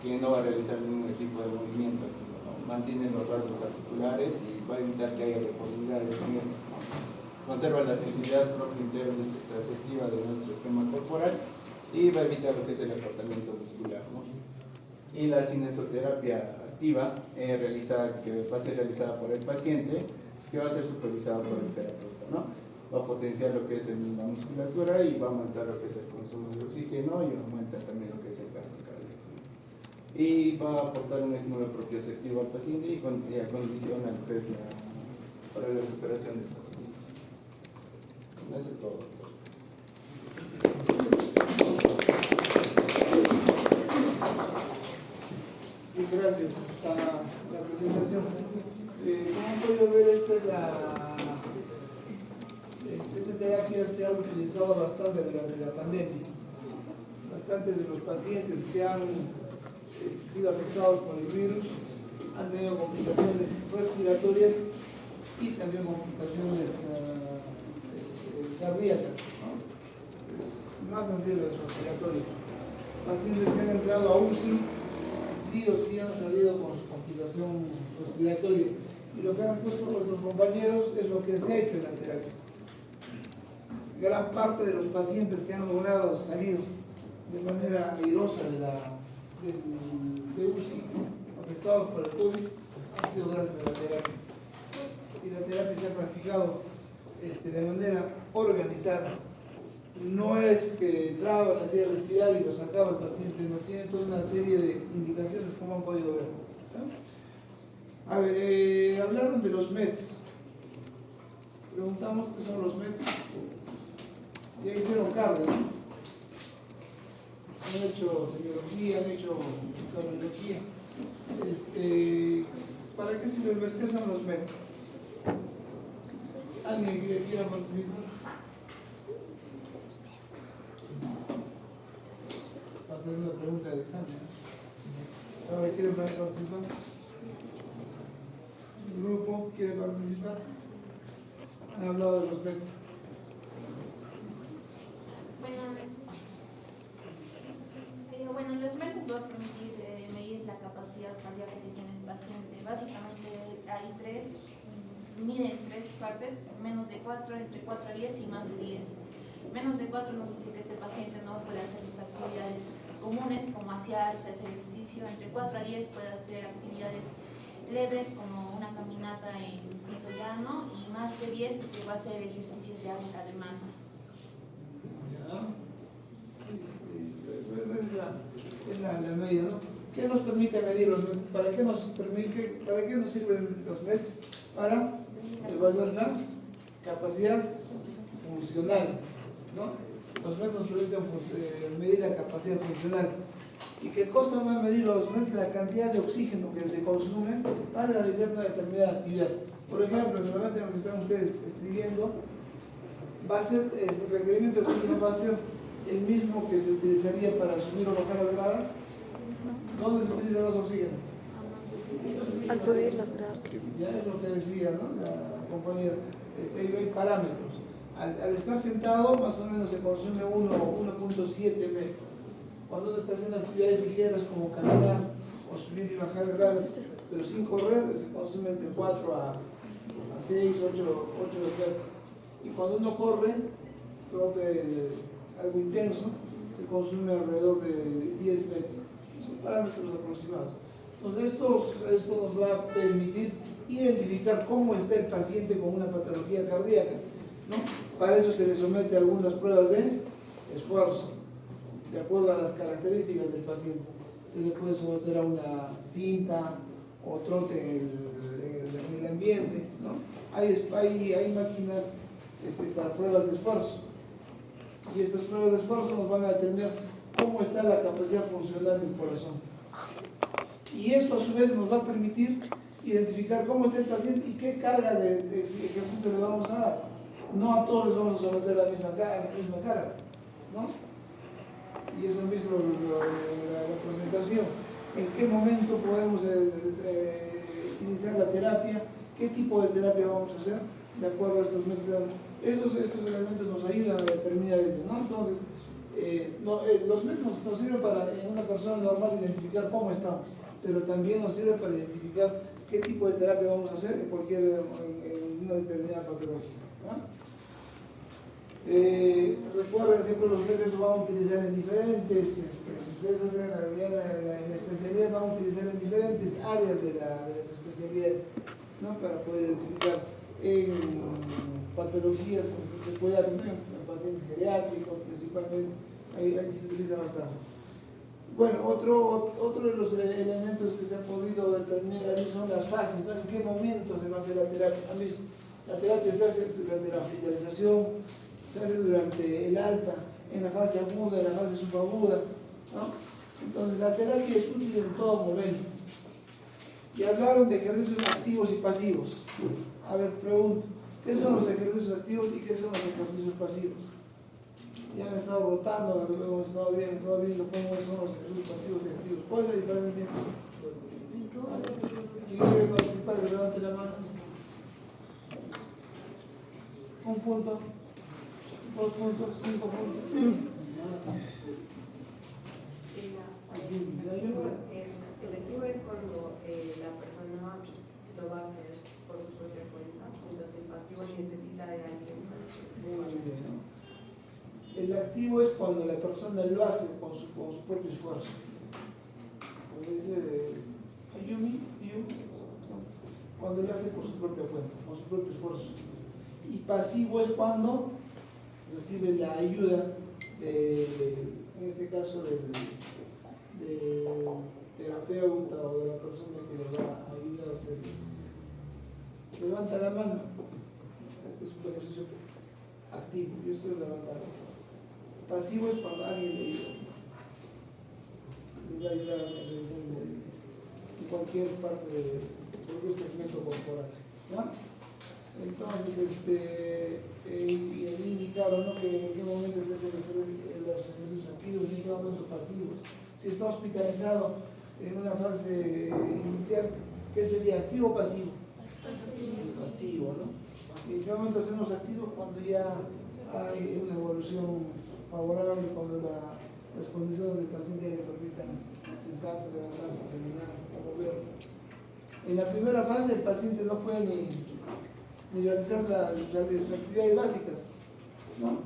Speaker 2: que no va a realizar ningún tipo de movimiento activo, ¿no? Mantiene los rasgos articulares y va a evitar que haya deformidades en estos, ¿no? Conserva la sensibilidad propia interna y extraceptiva de nuestro esquema corporal y va a evitar lo que es el acortamiento muscular, ¿no? Y la cinesioterapia activa, que va a ser realizada por el paciente, que va a ser supervisada por el terapeuta, ¿no? Va a potenciar lo que es la musculatura y va a aumentar lo que es el consumo de oxígeno y aumenta también lo que es el gasto cardíaco. Y va a aportar un estímulo propioceptivo al paciente y condiciona lo que es para la recuperación del paciente. Eso es todo.
Speaker 3: Y gracias a la presentación. Como han podido ver, esta terapia se ha utilizado bastante durante la pandemia. Bastantes de los pacientes que han sido afectados por el virus han tenido complicaciones respiratorias y también complicaciones cardíacas, ¿no? Más han sido las respiratorias. Pacientes que han entrado a UCI, sí o sí han salido con complicación respiratoria. Y lo que han puesto nuestros compañeros es lo que se ha hecho en las terapias. Gran parte de los pacientes que han logrado salir de manera airosa de UCI, afectados por el COVID, han sido gracias a la terapia. Y la terapia se ha practicado de manera organizada. No es que entraba, le hacía respirar y lo sacaba el paciente, no, tiene toda una serie de indicaciones como han podido ver, ¿no? A ver, hablaron de los METs. Preguntamos qué son los METs. Ya hicieron cardio, ¿no? Han hecho semiología, han hecho cardiología. ¿Para qué sirven los METs? ¿Qué son los METs? ¿Alguien que quiera participar? Va a ser una pregunta de examen. ¿Ahora quieren participar? ¿El grupo quiere participar? Han hablado de los METs.
Speaker 5: Bueno, los METs van a permitir medir la capacidad cardíaca que tiene el paciente. Básicamente hay miden tres partes, menos de 4, entre 4 a 10 y más de 10. Menos de 4 nos dice que este paciente no puede hacer sus actividades comunes como asearse, hacer ejercicio. Entre 4 a 10 puede hacer actividades leves como una caminata en piso llano, y más de 10 se va a hacer ejercicios de alta demanda.
Speaker 3: Es la medida, ¿no? ¿Qué nos permite medir los METs? ¿Para qué nos sirven los METs? Para evaluar la capacidad funcional, ¿no? Los METs nos permiten medir la capacidad funcional. ¿Y qué cosa van a medir los METs? La cantidad de oxígeno que se consume para realizar una determinada actividad. Por ejemplo, en el momento en el que están ustedes escribiendo, va a ser, el requerimiento de oxígeno va a ser el mismo que se utilizaría para subir o bajar las gradas. ¿Dónde se utiliza más oxígeno?
Speaker 1: Al subir la grado.
Speaker 3: Ya es lo que decía, ¿no? La compañera. Hay parámetros. Al estar sentado, más o menos se consume 1.7 metros. Cuando uno está haciendo actividades ligeras como caminar o subir y bajar gradas, pero sin correr, se consume entre 4 a 6, 8 metros. Y cuando uno corre, algo intenso, se consume alrededor de 10 metros. Son parámetros aproximados. Entonces esto nos va a permitir identificar cómo está el paciente con una patología cardíaca, ¿no? Para eso se le somete a algunas pruebas de esfuerzo, de acuerdo a las características del paciente. Se le puede someter a una cinta o trote en el ambiente, ¿no? Hay máquinas para pruebas de esfuerzo. Y estas pruebas de esfuerzo nos van a determinar cómo está la capacidad funcional del corazón. Y esto a su vez nos va a permitir identificar cómo está el paciente y qué carga de ejercicio le vamos a dar. No a todos les vamos a someter la misma carga, ¿no? Y eso han visto la presentación. ¿En qué momento podemos iniciar la terapia? ¿Qué tipo de terapia vamos a hacer? De acuerdo a estos métodos. Estos elementos nos ayudan a determinar ello, ¿no? Entonces, los métodos nos sirven para en una persona normal identificar cómo estamos, pero también nos sirven para identificar qué tipo de terapia vamos a hacer en una determinada patología, ¿no? Recuerden, siempre los métodos los vamos a utilizar en diferentes, si ustedes hacen en la especialidad, vamos a utilizar en diferentes áreas de las especialidades, ¿no? Para poder identificar en patologías secundarias, ¿no? En pacientes geriátricos principalmente, ahí se utiliza bastante. Bueno, otro de los elementos que se han podido determinar ahí son las fases, ¿no? En qué momento se va a hacer la terapia. La terapia se hace durante la hospitalización, se hace durante el alta, en la fase aguda, en la fase subaguda, ¿no? Entonces la terapia es útil en todo momento. Y hablaron de ejercicios activos y pasivos. A ver, pregunto, ¿qué son los ejercicios activos y qué son los ejercicios pasivos? Ya han estado rotando, hemos estado viendo cómo son los ejercicios pasivos y activos. ¿Cuál es la diferencia? ¿Quién quiere participar? Levante la mano. Un punto. 2 puntos, 5 puntos.
Speaker 7: El activo es cuando la persona lo va a hacer por su propia cuenta, mientras que el pasivo necesita de alguien para hacerlo.
Speaker 3: El activo es cuando la persona lo hace con su propio esfuerzo. Como dice Ayumi, cuando lo hace por su propia cuenta, con su propio esfuerzo. Y pasivo es cuando recibe la ayuda en este caso del terapeuta o de la persona que le va a ayudar a hacer el ejercicio. Levanta la mano. Este es un ejercicio activo. Yo estoy levantando. Pasivo es cuando alguien le ayuda. Le va a ayudar a la realización de cualquier parte de cualquier segmento corporal, ¿no? Entonces, indicaron, ¿no? Que en qué momento se hacen los ejercicios activos y en qué momento pasivos. Si está hospitalizado en una fase inicial, ¿qué sería? ¿Activo o pasivo? Pasivo, ¿no? ¿Y en qué momento hacemos activos? Cuando ya hay una evolución favorable, cuando las condiciones del paciente le permitan sentarse, levantarse, caminar, mover. En la primera fase el paciente no puede ni realizar sus actividades básicas, ¿no?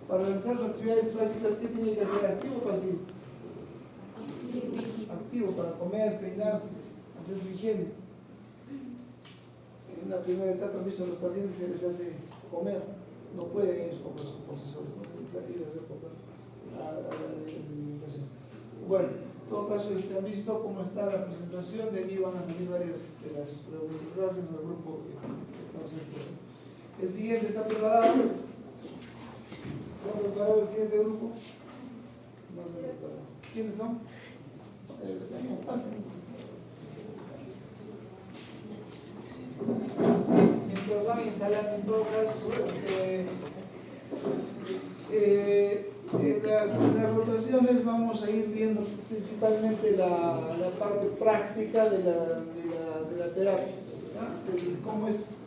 Speaker 3: Para realizar sus actividades básicas, ¿qué tiene que hacer? ¿Activo o pasivo? Activo, para comer, peinarse, hacer su higiene. En una primera etapa han visto a los pacientes se les hace comer, no pueden ellos comer por sí solos, no se les ayuda a hacer comer a la alimentación. Bueno, en todo caso, han visto cómo está la presentación, de aquí van a salir varias de las preguntas. Gracias al grupo que vamos a hacer. El siguiente está preparado. ¿Está preparado el siguiente grupo? No se prepara. ¿Quiénes son? Pasen. Mientras van instalando, en todo caso, las rotaciones vamos a ir viendo principalmente la parte práctica de la terapia, ¿no? Cómo es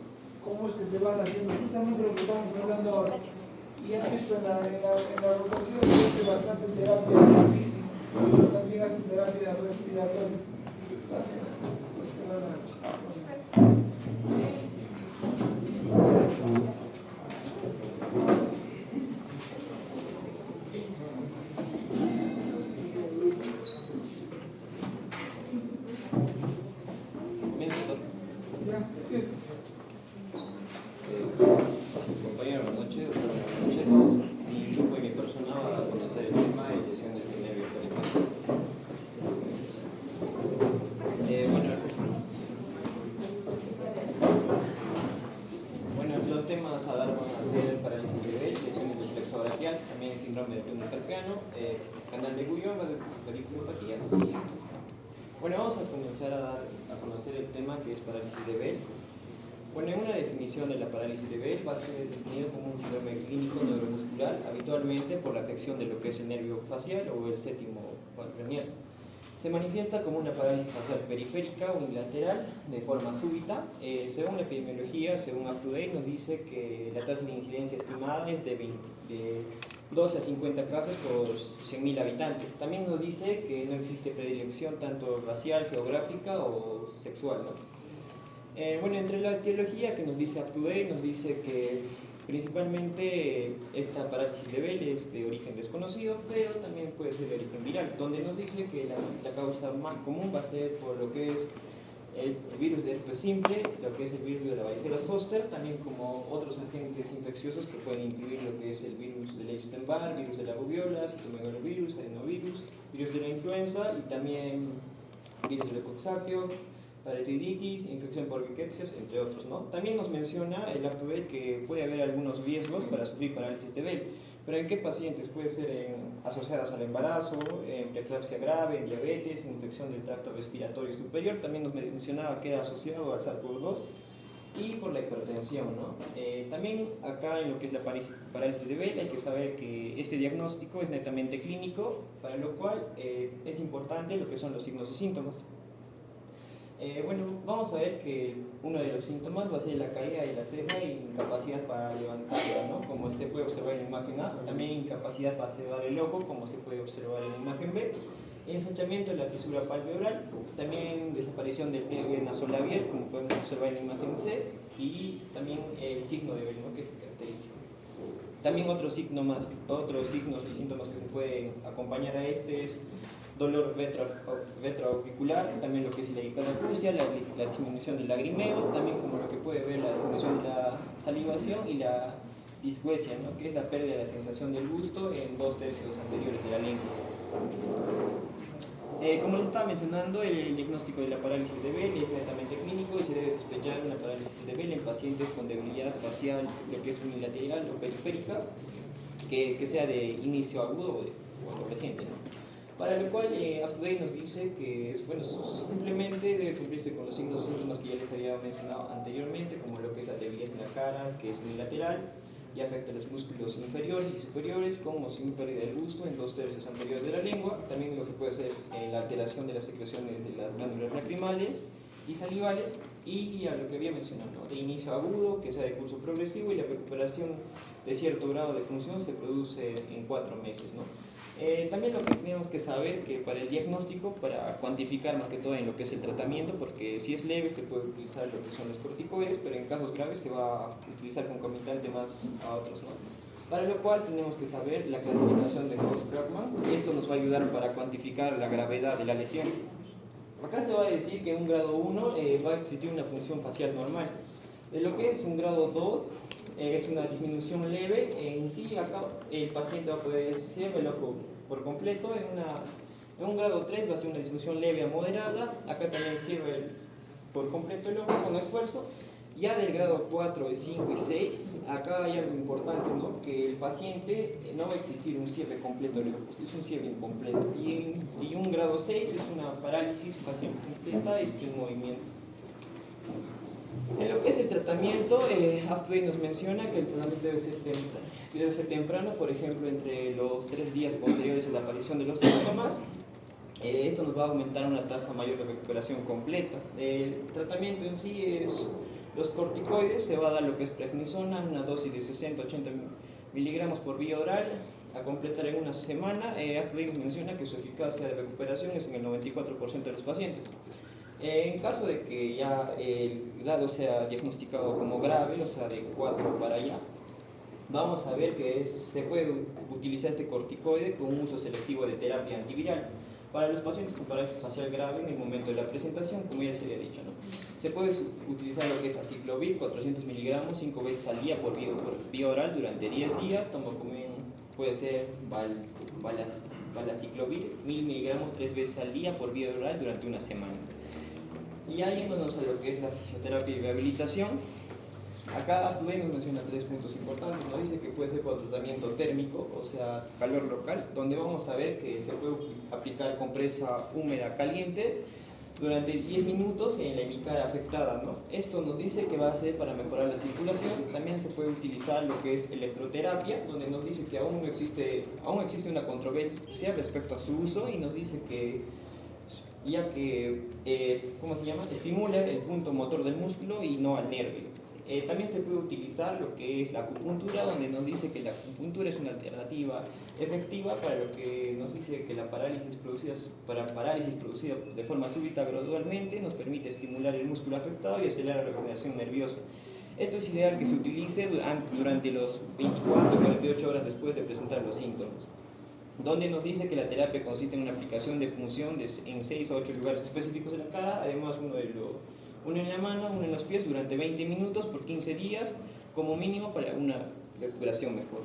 Speaker 3: que se van haciendo justamente lo que estamos hablando ahora. Y han visto en la rotación se hace bastante terapia física, pero también hace terapia respiratoria.
Speaker 8: Compañero, buenas noches. Mi grupo y mi persona va a conocer el tema de lesiones de nervio periférico. Bueno, los temas a dar van a ser parálisis cerebral, lesiones del plexo braquial, también síndrome de túnel carpiano, canal de Guillain, radiculopatía. Y bueno, vamos a comenzar a conocer el tema que es parálisis cerebral. Bueno, en una definición de la parálisis cerebral va a ser definido como un síndrome clínico neuromuscular, habitualmente por la afección de lo que es el nervio facial o el séptimo craneal. Se manifiesta como una parálisis facial periférica o unilateral de forma súbita. Según la epidemiología, según UpToDate, nos dice que la tasa de incidencia estimada es de 12 a 50 casos por 100.000 habitantes. También nos dice que no existe predilección tanto racial, geográfica o sexual, ¿no? Bueno, entre la etiología que nos dice UpToDate, nos dice que principalmente esta parálisis de Bell es de origen desconocido, pero también puede ser de origen viral, donde nos dice que la causa más común va a ser por lo que es el virus de herpes simple, lo que es el virus de la varicela zoster, también como otros agentes infecciosos que pueden incluir lo que es el virus del Epstein-Barr, virus de la rubiola, citomegalovirus, adenovirus, virus de la influenza y también virus del coxsackie, parotitiditis, infección por rickettsias, entre otros, ¿no? También nos menciona el UpToDate que puede haber algunos riesgos para sufrir parálisis de Bell, pero ¿en qué pacientes? Puede ser asociadas al embarazo, en preeclampsia grave, en diabetes, en infección del tracto respiratorio superior. También nos mencionaba que era asociado al SARS-CoV-2 y por la hipertensión, ¿no? También acá en lo que es la parálisis de Bell hay que saber que este diagnóstico es netamente clínico, para lo cual es importante lo que son los signos y síntomas. Bueno, vamos a ver que uno de los síntomas va a ser la caída de la ceja e incapacidad para levantarla, ¿no? Como se puede observar en la imagen A, también incapacidad para cerrar el ojo, como se puede observar en la imagen B, ensanchamiento de la fisura palpebral, también desaparición del pliegue nasolabial, como podemos observar en la imagen C, y también el signo de Bell, ¿no? Que es característico. También otros signos y síntomas que se pueden acompañar a este es dolor retroauricular, también lo que es la hiperacusia, la disminución del lagrimeo, también como lo que puede ver la disminución de la salivación y la discuesia, ¿no? Que es la pérdida de la sensación del gusto en 2/3 anteriores de la lengua. Como les estaba mencionando, el diagnóstico de la parálisis de Bell es netamente clínico y se debe sospechar una parálisis de Bell en pacientes con debilidad facial, lo que es unilateral o periférica, que sea de inicio agudo o reciente, ¿no? Para lo cual UpToDate nos dice que simplemente debe cumplirse con los signos y síntomas que ya les había mencionado anteriormente, como lo que es la debilidad en la cara, que es unilateral, y afecta a los músculos inferiores y superiores, como sin pérdida del gusto en 2/3 anteriores de la lengua. También lo que puede ser la alteración de las secreciones de las glándulas lacrimales y salivales, y a lo que había mencionado, ¿no? De inicio agudo, que sea de curso progresivo, y la recuperación de cierto grado de función se produce en 4 meses, ¿no? También lo que tenemos que saber que para el diagnóstico, para cuantificar más que todo en lo que es el tratamiento, porque si es leve se puede utilizar lo que son los corticoides, pero en casos graves se va a utilizar concomitante más a otros, ¿no? Para lo cual tenemos que saber la clasificación de Knox-Bregman. Esto nos va a ayudar para cuantificar la gravedad de la lesión. Acá se va a decir que en un grado 1 va a existir una función facial normal. De lo que es un grado 2, es una disminución leve. En sí, acá el paciente va a poder cerrar el ojo por completo. En un grado 3 va a ser una disminución leve a moderada. Acá también cierra por completo el ojo con esfuerzo. Ya del grado 4, 5 y 6, acá hay algo importante, ¿no? Que el paciente no va a existir un cierre completo del ojo, es un cierre incompleto. Y un grado 6 es una parálisis facial completa y sin movimiento. En lo que es el tratamiento, Aftoday nos menciona que el tratamiento debe ser temprano, por ejemplo, entre los 3 días posteriores a la aparición de los síntomas. Esto nos va a aumentar una tasa mayor de recuperación completa. El tratamiento en sí es los corticoides, se va a dar lo que es prednisona, una dosis de 60-80 miligramos por vía oral, a completar en una semana. Aftoday nos menciona que su eficacia de recuperación es en el 94% de los pacientes. En caso de que ya el grado sea diagnosticado como grave, o sea de 4 para allá, vamos a ver que se puede utilizar este corticoide con un uso selectivo de terapia antiviral. Para los pacientes con parálisis facial grave en el momento de la presentación, como ya se había dicho, ¿no? Se puede utilizar lo que es aciclovir, 400 miligramos, 5 veces al día por vía oral durante 10 días. Puede ser valaciclovir, 1000 miligramos 3 veces al día por vía oral durante una semana. Y ya yéndonos a lo que es la fisioterapia y rehabilitación, acá Aftoday nos menciona 3 puntos importantes. Nos dice que puede ser por tratamiento térmico, o sea, calor local, donde vamos a ver que se puede aplicar compresa húmeda caliente durante 10 minutos en la hemicara afectada, ¿no? Esto nos dice que va a ser para mejorar la circulación. También se puede utilizar lo que es electroterapia, donde nos dice que aún existe una controversia respecto a su uso, y nos dice que ya que estimula el punto motor del músculo y no al nervio. También se puede utilizar lo que es la acupuntura, donde nos dice que la acupuntura es una alternativa efectiva para lo que nos dice que la parálisis producida de forma súbita gradualmente nos permite estimular el músculo afectado y acelerar la regeneración nerviosa. Esto es ideal que se utilice durante los 24 o 48 horas después de presentar los síntomas, donde nos dice que la terapia consiste en una aplicación de punción en 6 a 8 lugares específicos de la cara, además uno en la mano, uno en los pies, durante 20 minutos por 15 días como mínimo para una recuperación mejor.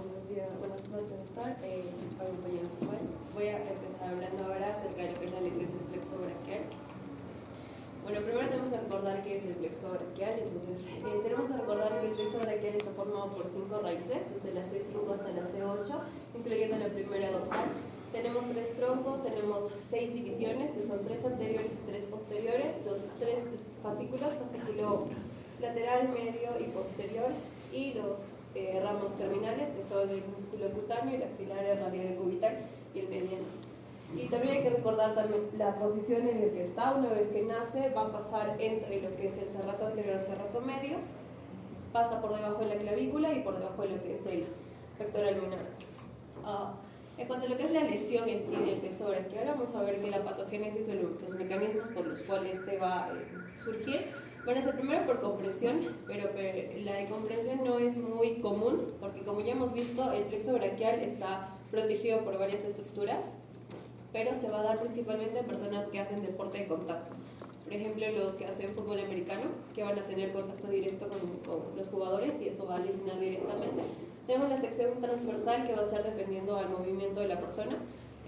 Speaker 7: Buenos días, buenas noches, doctor. Compañeros, voy a empezar hablando ahora acerca de lo que es la lesión del plexo braquial. Bueno, primero tenemos que recordar qué es el plexo braquial. Entonces, tenemos que recordar que el plexo braquial está formado por 5 raíces, desde la C5 hasta la C8, incluyendo la primera dorsal. Tenemos 3 troncos, tenemos 6 divisiones, que son 3 anteriores y 3 posteriores, los 3 fascículos, fascículo lateral, medio y posterior, y los ramos terminales, que son el músculo cutáneo, el axilar, el radial, el cubital y el mediano. Y también hay que recordar también la posición en la que está. Una vez que nace, va a pasar entre lo que es el serrato anterior al serrato medio, pasa por debajo de la clavícula y por debajo de lo que es el pectoral menor. En cuanto a lo que es la lesión en sí del plexo braquial, vamos a ver que la patogénesis o los mecanismos por los cuales este va a surgir van a ser primero por compresión, pero la decompresión no es muy común, porque como ya hemos visto, el plexo braquial está protegido por varias estructuras, pero se va a dar principalmente en personas que hacen deporte de contacto. Por ejemplo, los que hacen fútbol americano, que van a tener contacto directo con los jugadores, y eso va a lesionar directamente. Tenemos la sección transversal, que va a ser dependiendo al movimiento de la persona.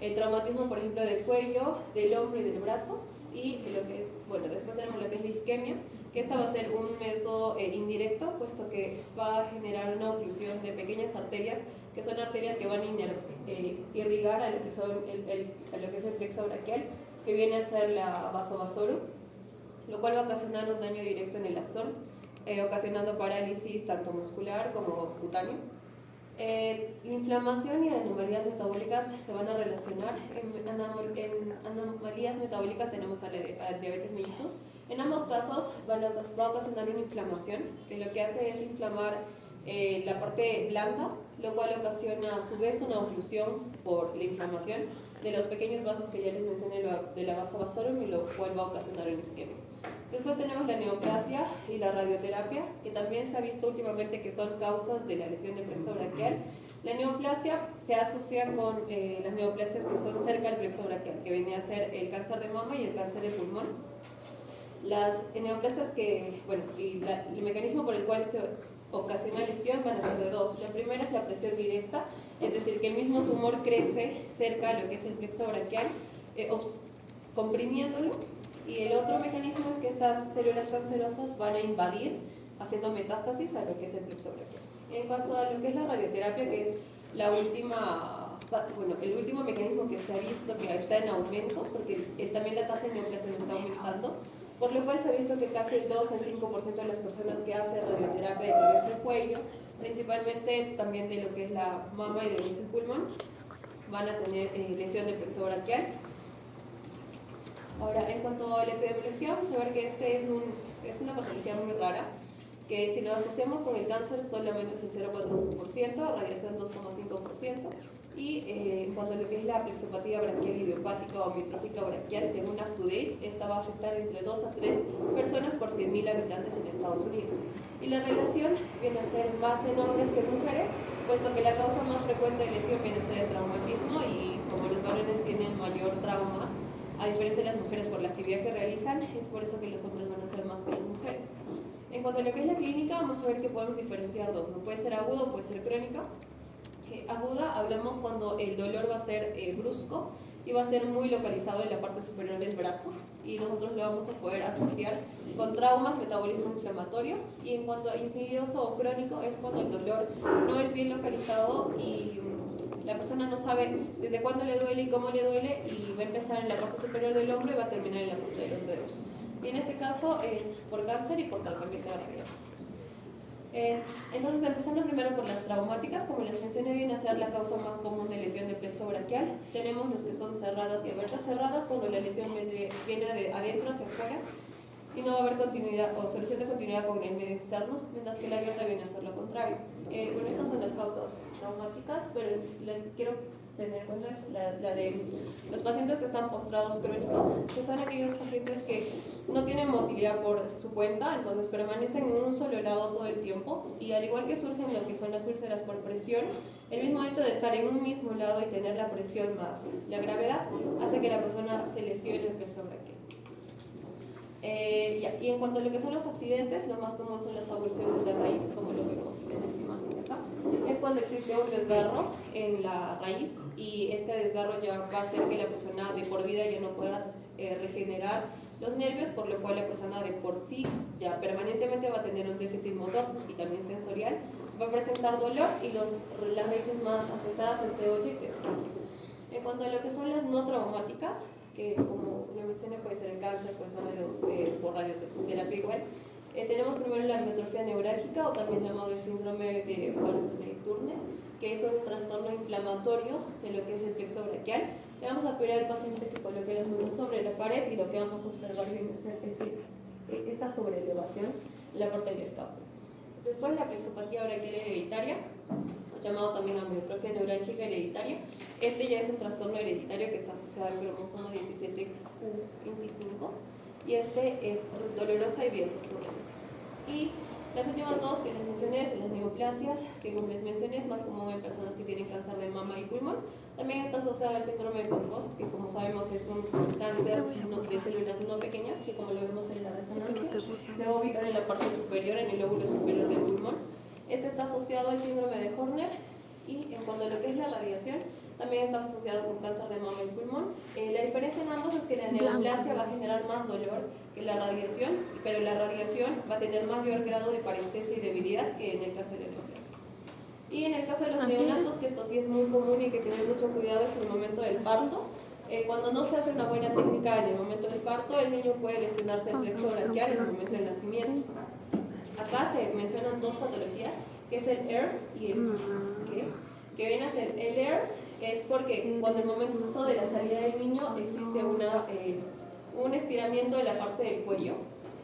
Speaker 7: El traumatismo, por ejemplo, del cuello, del hombro y del brazo. Y lo que es, bueno, después tenemos lo que es la isquemia, que esta va a ser un método indirecto, puesto que va a generar una oclusión de pequeñas arterias, que son arterias que van a irrigar a lo que, es el plexo braquial, que viene a ser la vasovasorum, lo cual va a ocasionar un daño directo en el axón, ocasionando parálisis tanto muscular como cutáneo. La inflamación y anomalías metabólicas se van a relacionar. En anomalías metabólicas tenemos a la diabetes mellitus. En ambos casos va a ocasionar una inflamación, que lo que hace es inflamar la parte blanca, lo cual ocasiona a su vez una oclusión por la inflamación de los pequeños vasos que ya les mencioné de la vasovasorum, y lo cual va a ocasionar una isquemia. Después tenemos la neoplasia y la radioterapia, que también se ha visto últimamente que son causas de la lesión del plexo braquial. La neoplasia se asocia con las neoplasias que son cerca del plexo braquial, que venía a ser el cáncer de mama y el cáncer de pulmón. Las neoplasias el mecanismo por el cual ocasiona lesión van a ser de 2. La primera es la presión directa, es decir, que el mismo tumor crece cerca de lo que es el plexo braquial, comprimiéndolo. Y el otro mecanismo es que estas células cancerosas van a invadir, haciendo metástasis a lo que es el plexo braquial. En cuanto a lo que es la radioterapia, que es la última bueno, el último mecanismo que se ha visto que está en aumento, porque también la tasa de neoplasia está aumentando, por lo cual se ha visto que casi el 2 al 5% de las personas que hacen radioterapia de cabeza y cuello, principalmente también de lo que es la mama y del pulmón, van a tener lesión de plexo braquial. Ahora, en cuanto a la epidemiología, vamos a ver que es una patología muy rara, que si lo asociamos con el cáncer solamente es el 0,1%, radiación 2,5%, y en cuanto a lo que es la plexopatía braquial idiopática o amiotrófica braquial, según UpToDate, esta va a afectar entre 2 a 3 personas por 100.000 habitantes en Estados Unidos. Y la relación viene a ser más en hombres que en mujeres, puesto que la causa más frecuente de lesión viene a ser el traumatismo, y como los varones tienen mayor traumas, a diferencia de las mujeres por la actividad que realizan, es por eso que los hombres van a ser más que las mujeres. En cuanto a lo que es la clínica, vamos a ver que podemos diferenciar dos, ¿no? Puede ser agudo o puede ser crónica. Aguda hablamos cuando el dolor va a ser brusco y va a ser muy localizado en la parte superior del brazo, y nosotros lo vamos a poder asociar con traumas, metabolismo inflamatorio. Y en cuanto a insidioso o crónico, es cuando el dolor no es bien localizado y la persona no sabe desde cuándo le duele y cómo le duele, y va a empezar en la parte superior del hombro y va a terminar en la punta de los dedos. Y en este caso es por cáncer y por tratamiento de radiación. Entonces, empezando primero por las traumáticas, como les mencioné, viene a ser la causa más común de lesión de plexo braquial. Tenemos los que son cerradas y abiertas. Cerradas cuando la lesión viene de adentro hacia afuera y no va a haber continuidad o solución de continuidad con el medio externo, mientras que la abierta viene a ser lo contrario. Bueno, estas son las causas traumáticas, pero la que quiero tener en cuenta es la de los pacientes que están postrados crónicos, que son aquellos pacientes que no tienen motilidad por su cuenta, entonces permanecen en un solo lado todo el tiempo, y al igual que surgen lo que son las úlceras por presión, el mismo hecho de estar en un mismo lado y tener la presión más la gravedad hace que la persona se lesione el plexo braquial. Y en cuanto a lo que son los accidentes, lo más común son las avulsiones de raíz, como lo vemos en esta imagen de acá. Es cuando existe un desgarro en la raíz, y este desgarro ya va a hacer que la persona de por vida ya no pueda regenerar los nervios, por lo cual la persona de por sí ya permanentemente va a tener un déficit motor y también sensorial, va a presentar dolor, y las raíces más afectadas es C8 y T1. En cuanto a lo que son las no traumáticas, que como lo mencioné puede ser el cáncer, puede ser por radioterapia igual, tenemos primero la amiotrofia neurálgica, o también llamado el síndrome de Parkinson-Turner, que es un trastorno inflamatorio de lo que es el plexo braquial. Le vamos a pedir al paciente que coloque las manos sobre la pared, y lo que vamos a observar bien es esa sobreelevación de la parte del escápulo. Después la plexopatía braquial hereditaria, llamado también amiotrofia neurálgica hereditaria. Este ya es un trastorno hereditario que está asociado al cromosoma 17q25, y este es dolorosa y bien recurrente. Y las últimas dos que les mencioné son las neoplasias, que como les mencioné es más común en personas que tienen cáncer de mama y pulmón. También está asociado al síndrome de Post, que como sabemos es un cáncer de células no pequeñas, que como lo vemos en la resonancia, se va a ubicar en la parte superior, en el lóbulo superior del pulmón. Este está asociado al síndrome de Horner. Y en cuanto a lo que es la radiación, también está asociado con cáncer de mama y pulmón. La diferencia en ambos es que la neoplasia va a generar más dolor que la radiación, pero la radiación va a tener mayor grado de parestesia y debilidad que en el caso de la neoplasia. Y en el caso de los neonatos, que esto sí es muy común y hay que tener mucho cuidado, es el momento del parto. Cuando no se hace una buena técnica en el momento del parto, el niño puede lesionarse el plexo braquial en el momento del nacimiento. Acá se mencionan dos patologías, que es el ERS y el que viene a ser el ERS, es porque cuando en el momento de la salida del niño existe un estiramiento de la parte del cuello,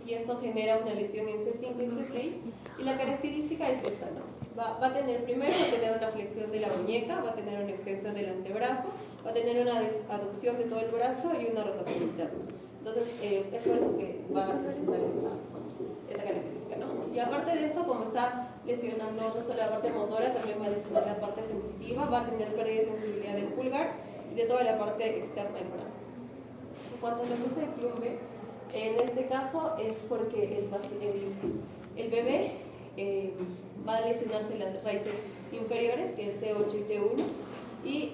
Speaker 7: y eso genera una lesión en C5 y C6, y la característica es esta, ¿no? Va a tener una flexión de la muñeca, va a tener una extensión del antebrazo, va a tener una aducción de todo el brazo y una rotación interna. Entonces, es por eso que va a presentar esta característica, ¿no? Y aparte de eso, como está lesionando no solo la parte motora, también va a lesionar la parte sensitiva, va a tener pérdida de sensibilidad del pulgar y de toda la parte externa del brazo. En cuanto a lo que es el plumbe, en este caso es porque el bebé va a lesionarse las raíces inferiores, que es C8 y T1, y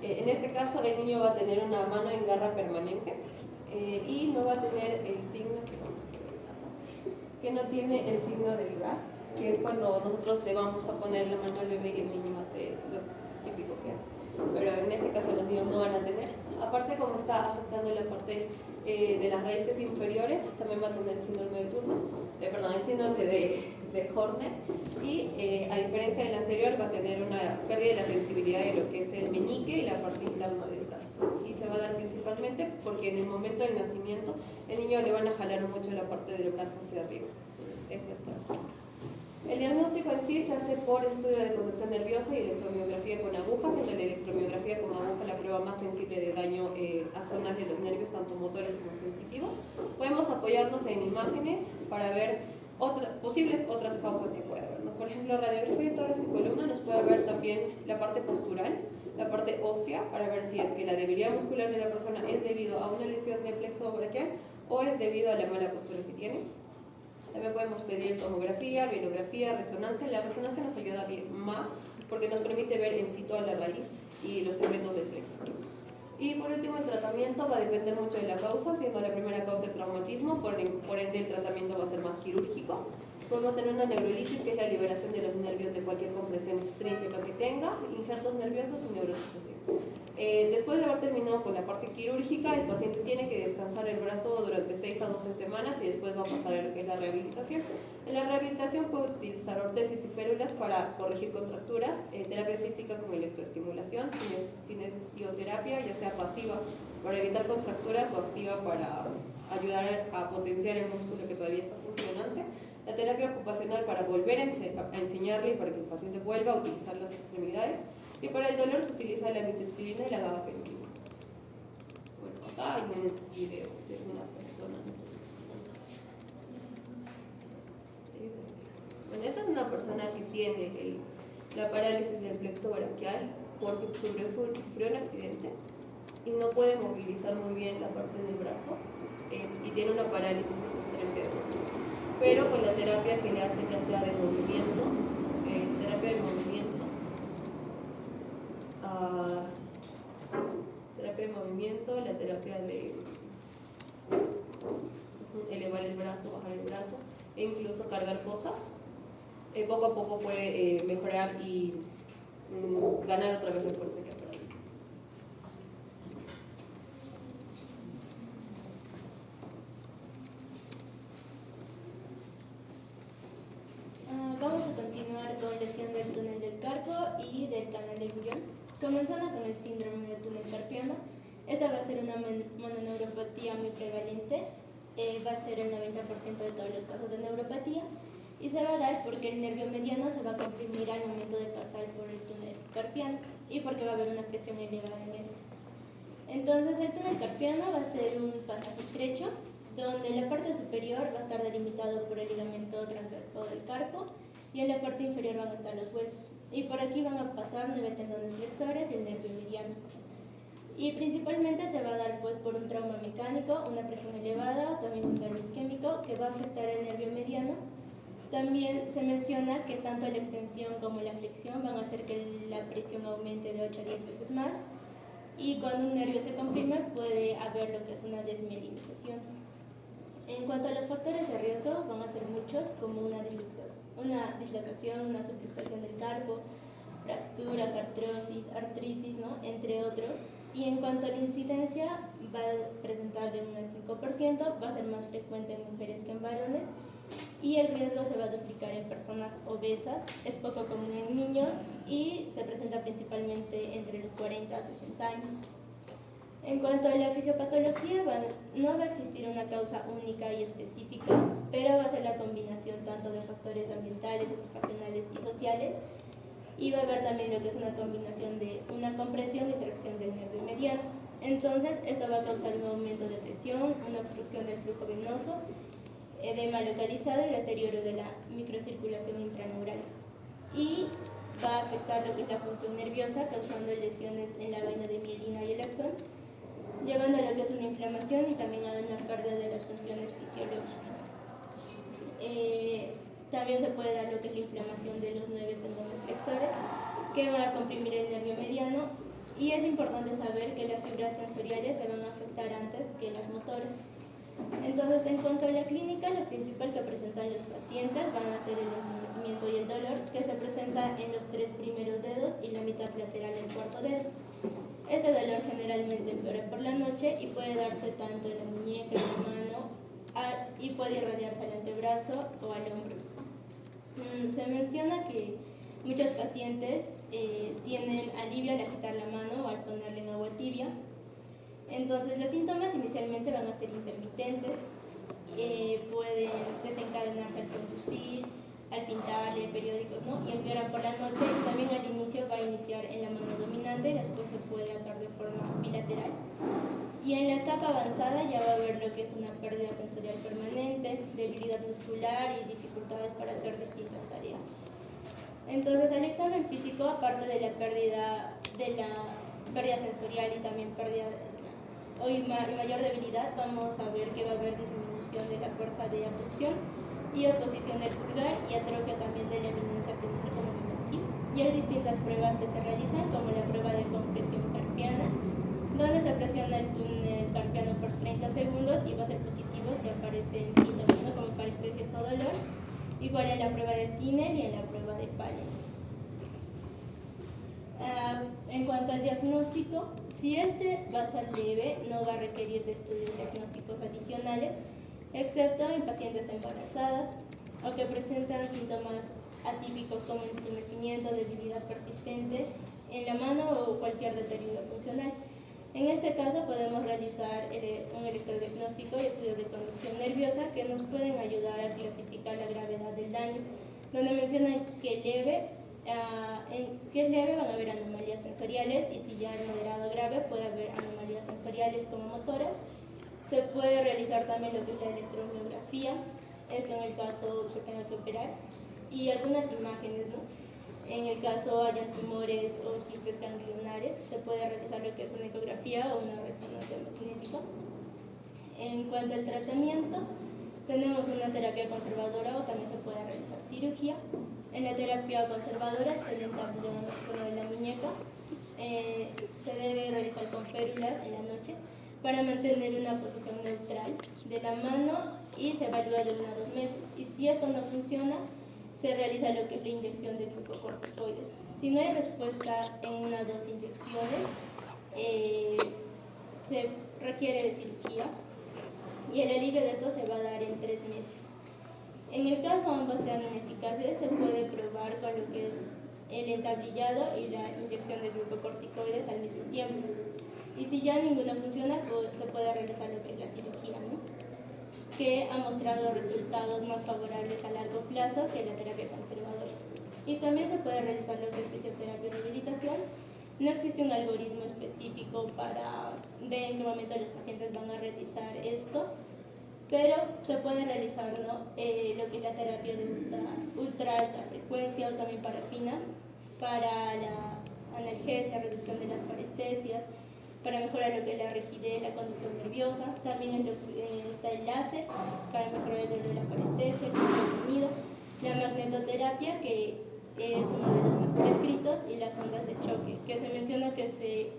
Speaker 7: en este caso el niño va a tener una mano en garra permanente, y no va a tener el signo que no tiene el signo del GRASS, que es cuando nosotros le vamos a poner la mano al bebé y el niño hace típico que es. Pero en este caso los niños no van a tener. Aparte, como está afectando la parte de las raíces inferiores, también va a tener el síndrome de Turner, el síndrome de Horner, y a diferencia del anterior va a tener una pérdida de la sensibilidad de lo que es el meñique y la parte interna del brazo. Y se va a dar principalmente porque en el momento del nacimiento el niño le van a jalar mucho la parte del brazo hacia arriba. Ese es el diagnóstico en sí se hace por estudio de conducción nerviosa y electromiografía con agujas, siendo la electromiografía con aguja la prueba más sensible de daño axonal de los nervios, tanto motores como sensitivos. Podemos apoyarnos en imágenes para ver posibles otras causas que puede haber, ¿no? Por ejemplo, radiografía de tórax y columna nos puede ver también la parte postural, la parte ósea, para ver si es que la debilidad muscular de la persona es debido a una lesión de plexo braquial o es debido a la mala postura que tiene. También podemos pedir tomografía, bibliografía, resonancia. La resonancia nos ayuda más porque nos permite ver en sí toda la raíz y los segmentos del plexo. Y por último, el tratamiento va a depender mucho de la causa, siendo la primera causa el traumatismo, por ende el tratamiento va a ser más quirúrgico. Podemos tener una neurolisis, que es la liberación de los nervios de cualquier compresión extrínseca que tenga, injertos nerviosos y neurotización. Después de haber terminado con la parte quirúrgica, el paciente tiene que descansar el brazo durante 6 a 12 semanas y después va a pasar a lo que es la rehabilitación. En la rehabilitación puede utilizar ortesis y férulas para corregir contracturas, terapia física con electroestimulación, cinesioterapia, ya sea pasiva para evitar contracturas o activa para ayudar a potenciar el músculo que todavía está funcionante. La terapia ocupacional para volver a enseñarle y para que el paciente vuelva a utilizar las extremidades. Y para el dolor se utiliza la amitriptilina y la gabapentina. Bueno, acá hay un video de una persona. Bueno, esta es una persona que tiene la parálisis del plexo braquial porque sufrió un accidente y no puede movilizar muy bien la parte del brazo y tiene una parálisis en los 3 dedos. Pero con la terapia que le hacen, ya sea de movimiento, terapia de movimiento, la terapia de elevar el brazo, bajar el brazo e incluso cargar cosas, poco a poco puede mejorar y ganar otra vez la fuerza que ha perdido.
Speaker 9: Vamos a continuar con lesión del túnel del carpo y del canal de Guyon. Comenzando con el síndrome de túnel carpiano, esta va a ser una mononeuropatía muy prevalente, va a ser el 90% de todos los casos de neuropatía y se va a dar porque el nervio mediano se va a comprimir al momento de pasar por el túnel carpiano y porque va a haber una presión elevada en este. Entonces el túnel carpiano va a ser un pasaje estrecho donde la parte superior va a estar delimitado por el ligamento transverso del carpo y en la parte inferior van a estar los huesos. Y por aquí van a pasar 9 tendones flexores y el nervio mediano. Y principalmente se va a dar pues, por un trauma mecánico, una presión elevada, también un daño isquémico que va a afectar el nervio mediano. También se menciona que tanto la extensión como la flexión van a hacer que la presión aumente de 8 a 10 veces más. Y cuando un nervio se comprime puede haber lo que es una desmielinización. En cuanto a los factores de riesgo, van a ser muchos, como una dislocación, una subluxación del carpo, fracturas, artrosis, artritis, ¿no? Entre otros. Y en cuanto a la incidencia, va a presentar de 1 al 5%, va a ser más frecuente en mujeres que en varones, y el riesgo se va a duplicar en personas obesas, es poco común en niños y se presenta principalmente entre los 40 a 60 años. En cuanto a la fisiopatología, no va a existir una causa única y específica, pero va a ser la combinación tanto de factores ambientales, ocupacionales y sociales, y va a haber también lo que es una combinación de una compresión y tracción del nervio mediano. Entonces, esto va a causar un aumento de presión, una obstrucción del flujo venoso, edema localizado y deterioro de la microcirculación intraneural. Y va a afectar lo que es la función nerviosa, causando lesiones en la vaina de mielina y el axón, llevando a lo que es una inflamación y también a una pérdida de las funciones fisiológicas. También se puede dar lo que es la inflamación de los 9 tendones flexores, que van a comprimir el nervio mediano, y es importante saber que las fibras sensoriales se van a afectar antes que las motoras. Entonces, en cuanto a la clínica, lo principal que presentan los pacientes van a ser el desvanecimiento y el dolor, que se presenta en los 3 primeros dedos y la mitad lateral del cuarto dedo. Este dolor generalmente empeora por la noche y puede darse tanto en la muñeca, en la mano y puede irradiarse al antebrazo o al hombro. Se menciona que muchos pacientes tienen alivio al agitar la mano o al ponerle en agua tibia. Entonces los síntomas inicialmente van a ser intermitentes, pueden desencadenarse al conducir, al pintar, leer periódicos, ¿no? Y empeoran por la noche, y también al inicio va a iniciar en la mano dominante y después se puede hacer de forma bilateral. Y en la etapa avanzada ya va a haber lo que es una pérdida sensorial permanente, debilidad muscular y dificultades para hacer distintas tareas. Entonces el examen físico, aparte de la pérdida sensorial y también pérdida y mayor debilidad, vamos a ver que va a haber disminución de la fuerza de abducción y oposición del pulgar y atrofia también de la eminencia tenor, como vemos aquí. Y hay distintas pruebas que se realizan, como la prueba de compresión carpiana, donde se presiona el túnel carpiano por 30 segundos y va a ser positivo si aparecen síntomas, ¿no? Como parestesia o dolor. Igual en la prueba de Tinel y en la prueba de Pallen. En cuanto al diagnóstico, si este va a ser leve, no va a requerir de estudios diagnósticos adicionales, excepto en pacientes embarazadas o que presentan síntomas atípicos como entumecimiento, debilidad persistente en la mano o cualquier deterioro funcional. En este caso podemos realizar un electrodiagnóstico y estudios de conducción nerviosa que nos pueden ayudar a clasificar la gravedad del daño, donde mencionan que si es leve van a haber anomalías sensoriales y si ya es moderado o grave puede haber anomalías sensoriales como motoras. Se puede realizar también lo que es la electromiografía, esto en el caso se tenga que operar, y algunas imágenes, ¿no? En el caso hayan tumores o quistes ganglionares, se puede realizar lo que es una ecografía o una resonancia magnética. En cuanto al tratamiento, tenemos una terapia conservadora o también se puede realizar cirugía. En la terapia conservadora se le entablilla una zona de la muñeca, se debe realizar con férulas en la noche para mantener una posición neutral de la mano y se evalúa de 1 a 2 meses. Y si esto no funciona, se realiza lo que es la inyección de glucocorticoides. Si no hay respuesta en 1 o 2 inyecciones, se requiere de cirugía y el alivio de esto se va a dar en 3 meses. En el caso ambas sean ineficaces, se puede probar con lo que es el entablillado y la inyección de glucocorticoides al mismo tiempo. Y si ya ninguno funciona, pues se puede realizar lo que es la cirugía, ¿no? Que ha mostrado resultados más favorables a largo plazo que la terapia conservadora. Y también se puede realizar lo que es fisioterapia y rehabilitación. No existe un algoritmo específico para ver en qué momento los pacientes van a realizar esto, pero se puede realizar, ¿no? Lo que es la terapia de ultra alta frecuencia o también parafina para la analgesia, reducción de las parestesias, para mejorar lo que es la rigidez, la conducción nerviosa. También está el láser para mejorar el dolor de la parestesia, el ultrasonido, la magnetoterapia, que es uno de los más prescritos, y las ondas de choque, que se menciona que se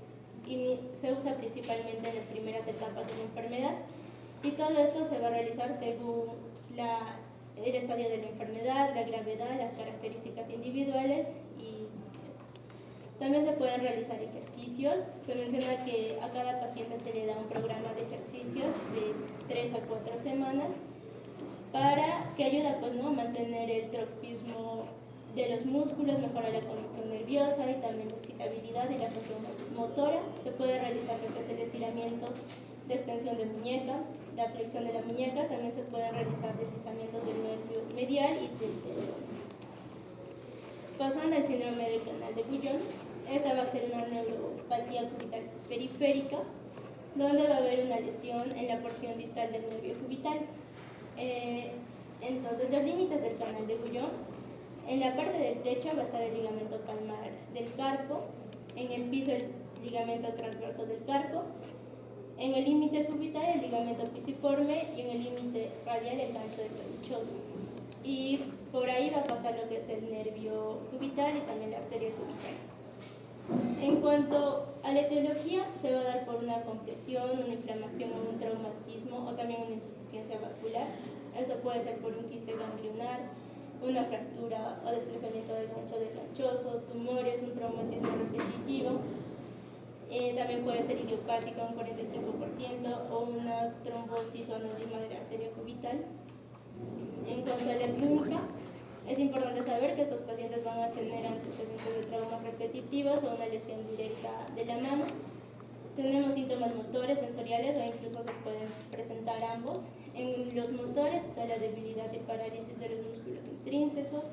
Speaker 9: usa principalmente en las primeras etapas de la enfermedad, y todo esto se va a realizar según el estadio de la enfermedad, la gravedad, las características individuales y eso. También se pueden realizar ejercicios. Se menciona que a cada paciente se le da un programa de ejercicios de 3 a 4 semanas para que ayude, pues, ¿no?, a mantener el trofismo de los músculos, mejorar la conducción nerviosa y también la excitabilidad y la función motora. Se puede realizar lo que es el estiramiento de extensión de muñeca, la flexión de la muñeca. También se pueden realizar deslizamientos del nervio medial y del telón. Pasando al síndrome del canal de Guyon, esta va a ser una neuropatía cubital periférica, donde va a haber una lesión en la porción distal del nervio cubital. Entonces, los límites del canal de Guyon: en la parte del techo va a estar el ligamento palmar del carpo, en el piso el ligamento transverso del carpo, en el límite cubital el ligamento pisiforme y en el límite radial el gancho del caduchoso. Y por ahí va a pasar lo que es el nervio cubital y también la arteria cubital. En cuanto a la etiología, se va a dar por una compresión, una inflamación o un traumatismo o también una insuficiencia vascular. Esto puede ser por un quiste ganglionar, una fractura o desplazamiento del gancho del ganchoso, tumores, un traumatismo puede ser idiopática un 45% o una trombosis o aneurisma de la arteria cubital. En cuanto a la clínica, es importante saber que estos pacientes van a tener antecedentes de traumas repetitivos o una lesión directa de la mano. Tenemos síntomas motores, sensoriales o incluso se pueden presentar ambos. En los motores está la debilidad y parálisis de los músculos intrínsecos,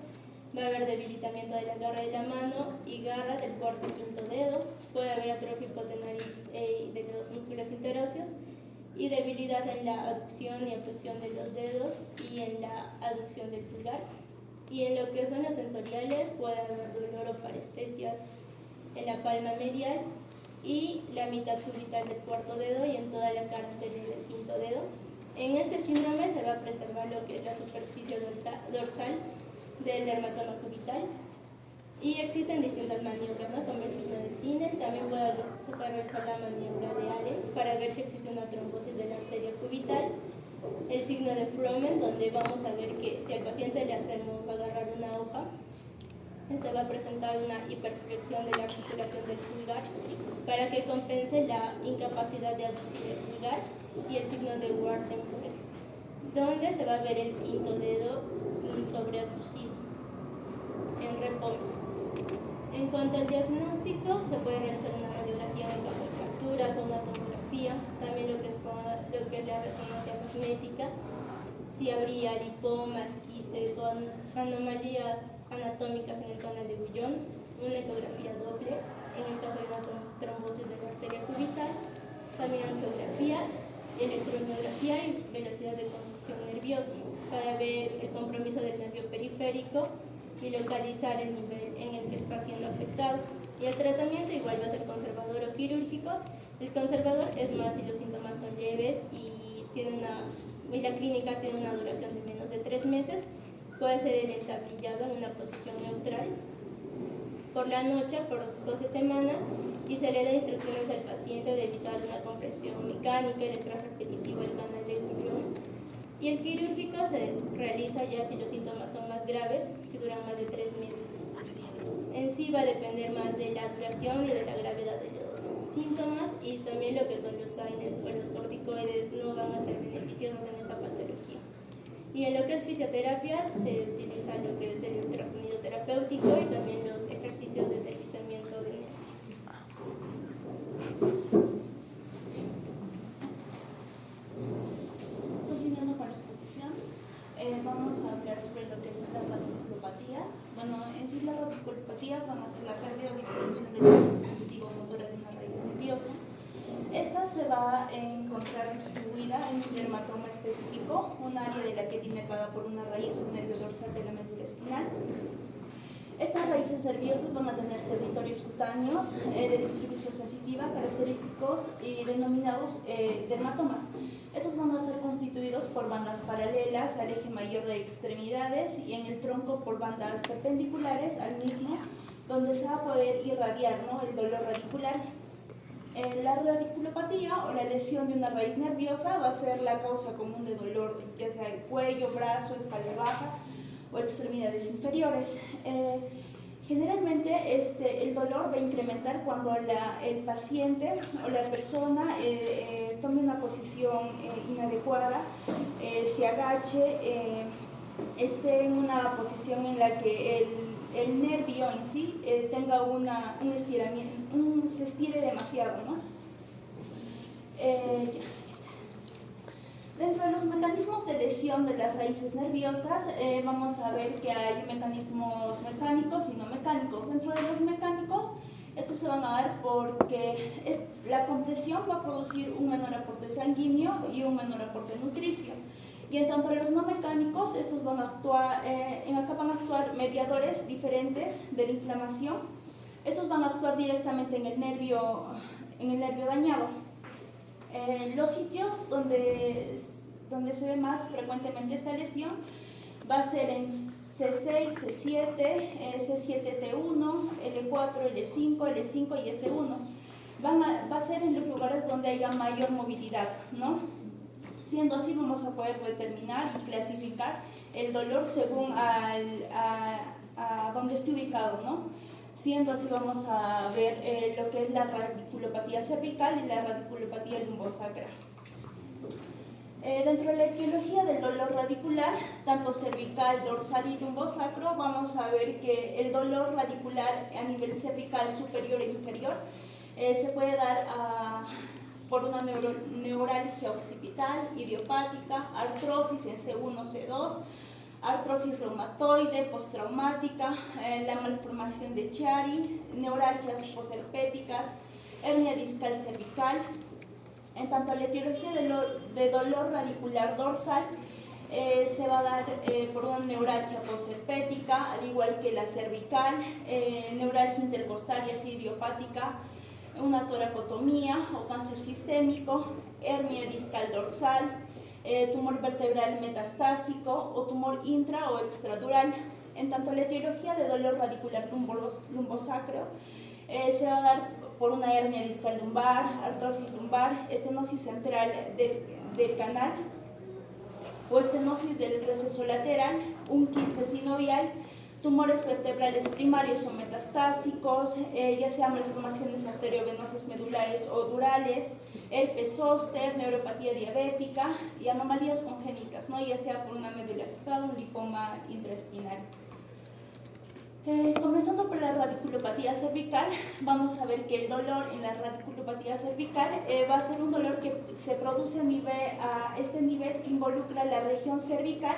Speaker 9: va a haber debilitamiento de la garra de la mano y garra del cuarto y quinto dedo, puede haber atrofia hipotenar de los músculos interóseos y debilidad en la aducción y abducción de los dedos y en la aducción del pulgar. Y en lo que son los sensoriales puede haber dolor o parestesias en la palma medial y la mitad cubital del cuarto dedo y en toda la cara anterior del quinto dedo. En este síndrome se va a preservar lo que es la superficie dorsal del dermatoma cubital y existen distintas maniobras, ¿no? Como el signo de Tinel, también se puede realizar la maniobra de Allen para ver si existe una trombosis de la arteria cubital, el signo de Froment, donde vamos a ver que si al paciente le hacemos agarrar una hoja, este va a presentar una hiperflexión de la articulación del pulgar para que compense la incapacidad de aducir el pulgar, y el signo de Wartenberg, donde se va a ver el quinto dedo sobreaducido en reposo. En cuanto al diagnóstico, se puede realizar una radiografía en caso de fracturas o una tomografía, también lo que es la resonancia magnética, si habría lipomas, quistes o anomalías anatómicas en el canal de Guyon, una ecografía doble en el caso de una trombosis de la arteria cubital, también angiografía, electromiografía y velocidad de conducción nerviosa para ver el compromiso del nervio periférico y localizar el nivel en el que está siendo afectado. Y el tratamiento igual va a ser conservador o quirúrgico. El conservador es más si los síntomas son leves y la clínica tiene una duración de menos de 3 meses. Puede ser el entablillado en una posición neutral por la noche por 12 semanas y se le da instrucciones al paciente de evitar una compresión mecánica, el estrés repetitivo del canal de Guyon. Y el quirúrgico se realiza ya si los síntomas son más graves, si duran más de 3 meses. En sí va a depender más de la duración y de la gravedad de los síntomas, y también lo que son los AINES o los corticoides no van a ser beneficiosos en esta patología. Y en lo que es fisioterapia se utiliza lo que es el ultrasonido terapéutico y también los ejercicios de deslizamiento de nervios.
Speaker 5: Continuando con la exposición, vamos a hablar sobre lo que son las radiculopatías. Bueno, en sí las radiculopatías van a ser la pérdida o disminución del pulso sensitivo motor de una raíz nerviosa. Esta se va a encontrar distribuida en un dermatoma específico, un área de la piel inervada por una raíz o un nervio dorsal de la médula espinal. Estas raíces nerviosas van a tener territorios cutáneos de distribución sensitiva, característicos y denominados dermatomas. Estos van a estar constituidos por bandas paralelas al eje mayor de extremidades y en el tronco por bandas perpendiculares al mismo, donde se va a poder irradiar, ¿no?, el dolor radicular. La radiculopatía o la lesión de una raíz nerviosa va a ser la causa común de dolor, ya sea el cuello, brazo, espalda baja o extremidades inferiores. Generalmente el dolor va a incrementar cuando el paciente o la persona tome una posición inadecuada, se agache, esté en una posición en la que el nervio en sí tenga un estiramiento, se estire demasiado, ¿no? Dentro de los mecanismos de lesión de las raíces nerviosas, vamos a ver que hay mecanismos mecánicos y no mecánicos. Dentro de los mecánicos, estos se van a dar porque la compresión va a producir un menor aporte sanguíneo y un menor aporte nutricio. Y en tanto los no mecánicos, estos van a actuar, acá van a actuar mediadores diferentes de la inflamación. Estos van a actuar directamente en el nervio dañado. Los sitios donde se ve más frecuentemente esta lesión va a ser en C6, C7, C7T1, L4, L5, L5 y S1. Va a ser en los lugares donde haya mayor movilidad, ¿no? Siendo así, vamos a poder determinar y clasificar el dolor según a donde esté ubicado, ¿no?
Speaker 10: Siendo así, vamos a ver lo que es la radiculopatía cervical y la radiculopatía lumbosacra. Dentro de la etiología del dolor radicular, tanto cervical, dorsal y lumbosacro, vamos a ver que el dolor radicular a nivel cervical superior e inferior se puede dar por una neuralgia occipital, idiopática, artrosis en C1, C2, artrosis reumatoide, postraumática, la malformación de Chiari, neuralgias posherpéticas, hernia discal cervical. En tanto, la etiología de dolor radicular dorsal se va a dar por una neuralgia posherpética, al igual que la cervical, neuralgia intercostal y así idiopática, una toracotomía o cáncer sistémico, hernia discal dorsal, tumor vertebral metastásico o tumor intra o extradural. En tanto, la etiología de dolor radicular lumbosacro se va a dar por una hernia discal lumbar, artrosis lumbar, estenosis central del canal o estenosis del receso lateral, un quiste sinovial, tumores vertebrales primarios o metastásicos, ya sea malformaciones arteriovenosas medulares o durales, herpes zóster, neuropatía diabética y anomalías congénitas, ¿no? Ya sea por una médula fijada, un lipoma intraespinal. Comenzando por la radiculopatía cervical, vamos a ver que el dolor en la radiculopatía cervical va a ser un dolor que se produce a este nivel que involucra la región cervical,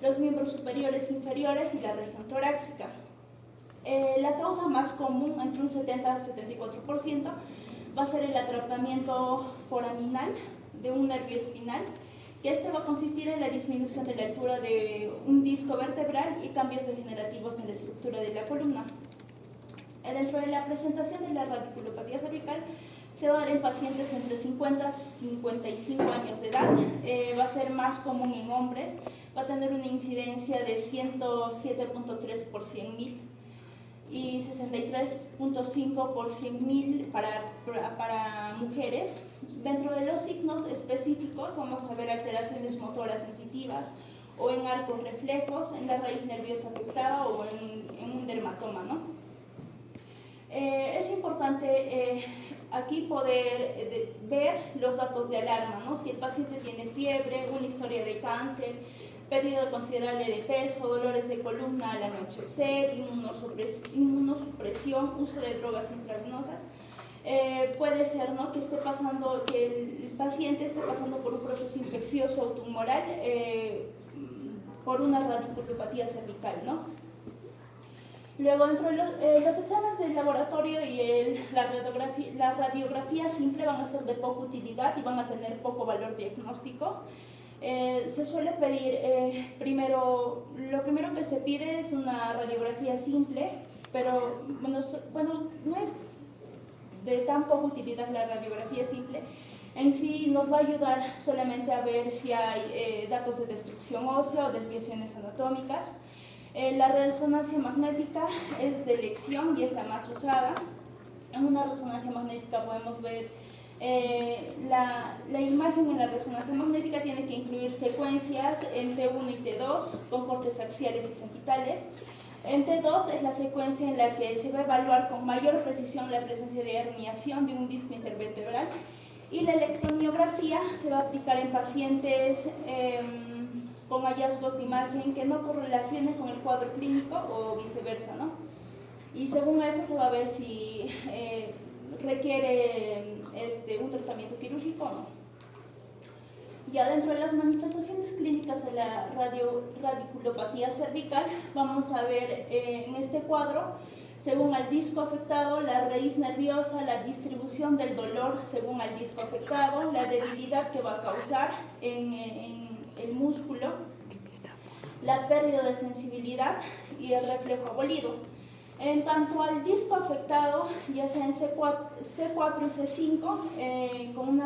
Speaker 10: los miembros superiores, inferiores y la región torácica. La causa más común, entre un 70 al 74%, va a ser el atrapamiento foraminal de un nervio espinal, que este va a consistir en la disminución de la altura de un disco vertebral y cambios degenerativos en la estructura de la columna. Dentro de la presentación de la radiculopatía cervical se va a dar en pacientes entre 50 y 55 años de edad, va a ser más común en hombres, va a tener una incidencia de 107.3 por 100.000 y 63.5 por 100.000 para mujeres. Dentro de los signos específicos vamos a ver alteraciones motoras sensitivas o en arcos reflejos, en la raíz nerviosa afectada o en un dermatoma, ¿no? Es importante aquí poder ver los datos de alarma, ¿no? Si el paciente tiene fiebre, una historia de cáncer, pérdida considerable de peso, dolores de columna al anochecer, inmunosupresión, uso de drogas intravenosas, puede ser, ¿no?, que el paciente esté pasando por un proceso infeccioso o tumoral por una radiculopatía cervical, ¿no? Luego, dentro de los exámenes del laboratorio y la radiografía simple van a ser de poca utilidad y van a tener poco valor diagnóstico. Se suele pedir, lo primero que se pide es una radiografía simple, pero bueno, no es de tan poca utilidad la radiografía simple. En sí nos va a ayudar solamente a ver si hay datos de destrucción ósea o desviaciones anatómicas. La resonancia magnética es de elección y es la más usada. En una resonancia magnética podemos ver la imagen en la resonancia magnética tiene que incluir secuencias en T1 y T2 con cortes axiales y sagittales. En T2 es la secuencia en la que se va a evaluar con mayor precisión la presencia de herniación de un disco intervertebral, y la electromiografía se va a aplicar en pacientes con hallazgos de imagen que no correlacionen con el cuadro clínico o viceversa, ¿no? Y según eso se va a ver si requiere un tratamiento quirúrgico o no. Ya dentro de las manifestaciones clínicas de la radiculopatía cervical, vamos a ver en este cuadro, según el disco afectado, la raíz nerviosa, la distribución del dolor según el disco afectado, la debilidad que va a causar en el músculo, la pérdida de sensibilidad y el reflejo abolido. En tanto al disco afectado, ya sea en C4 y C5, con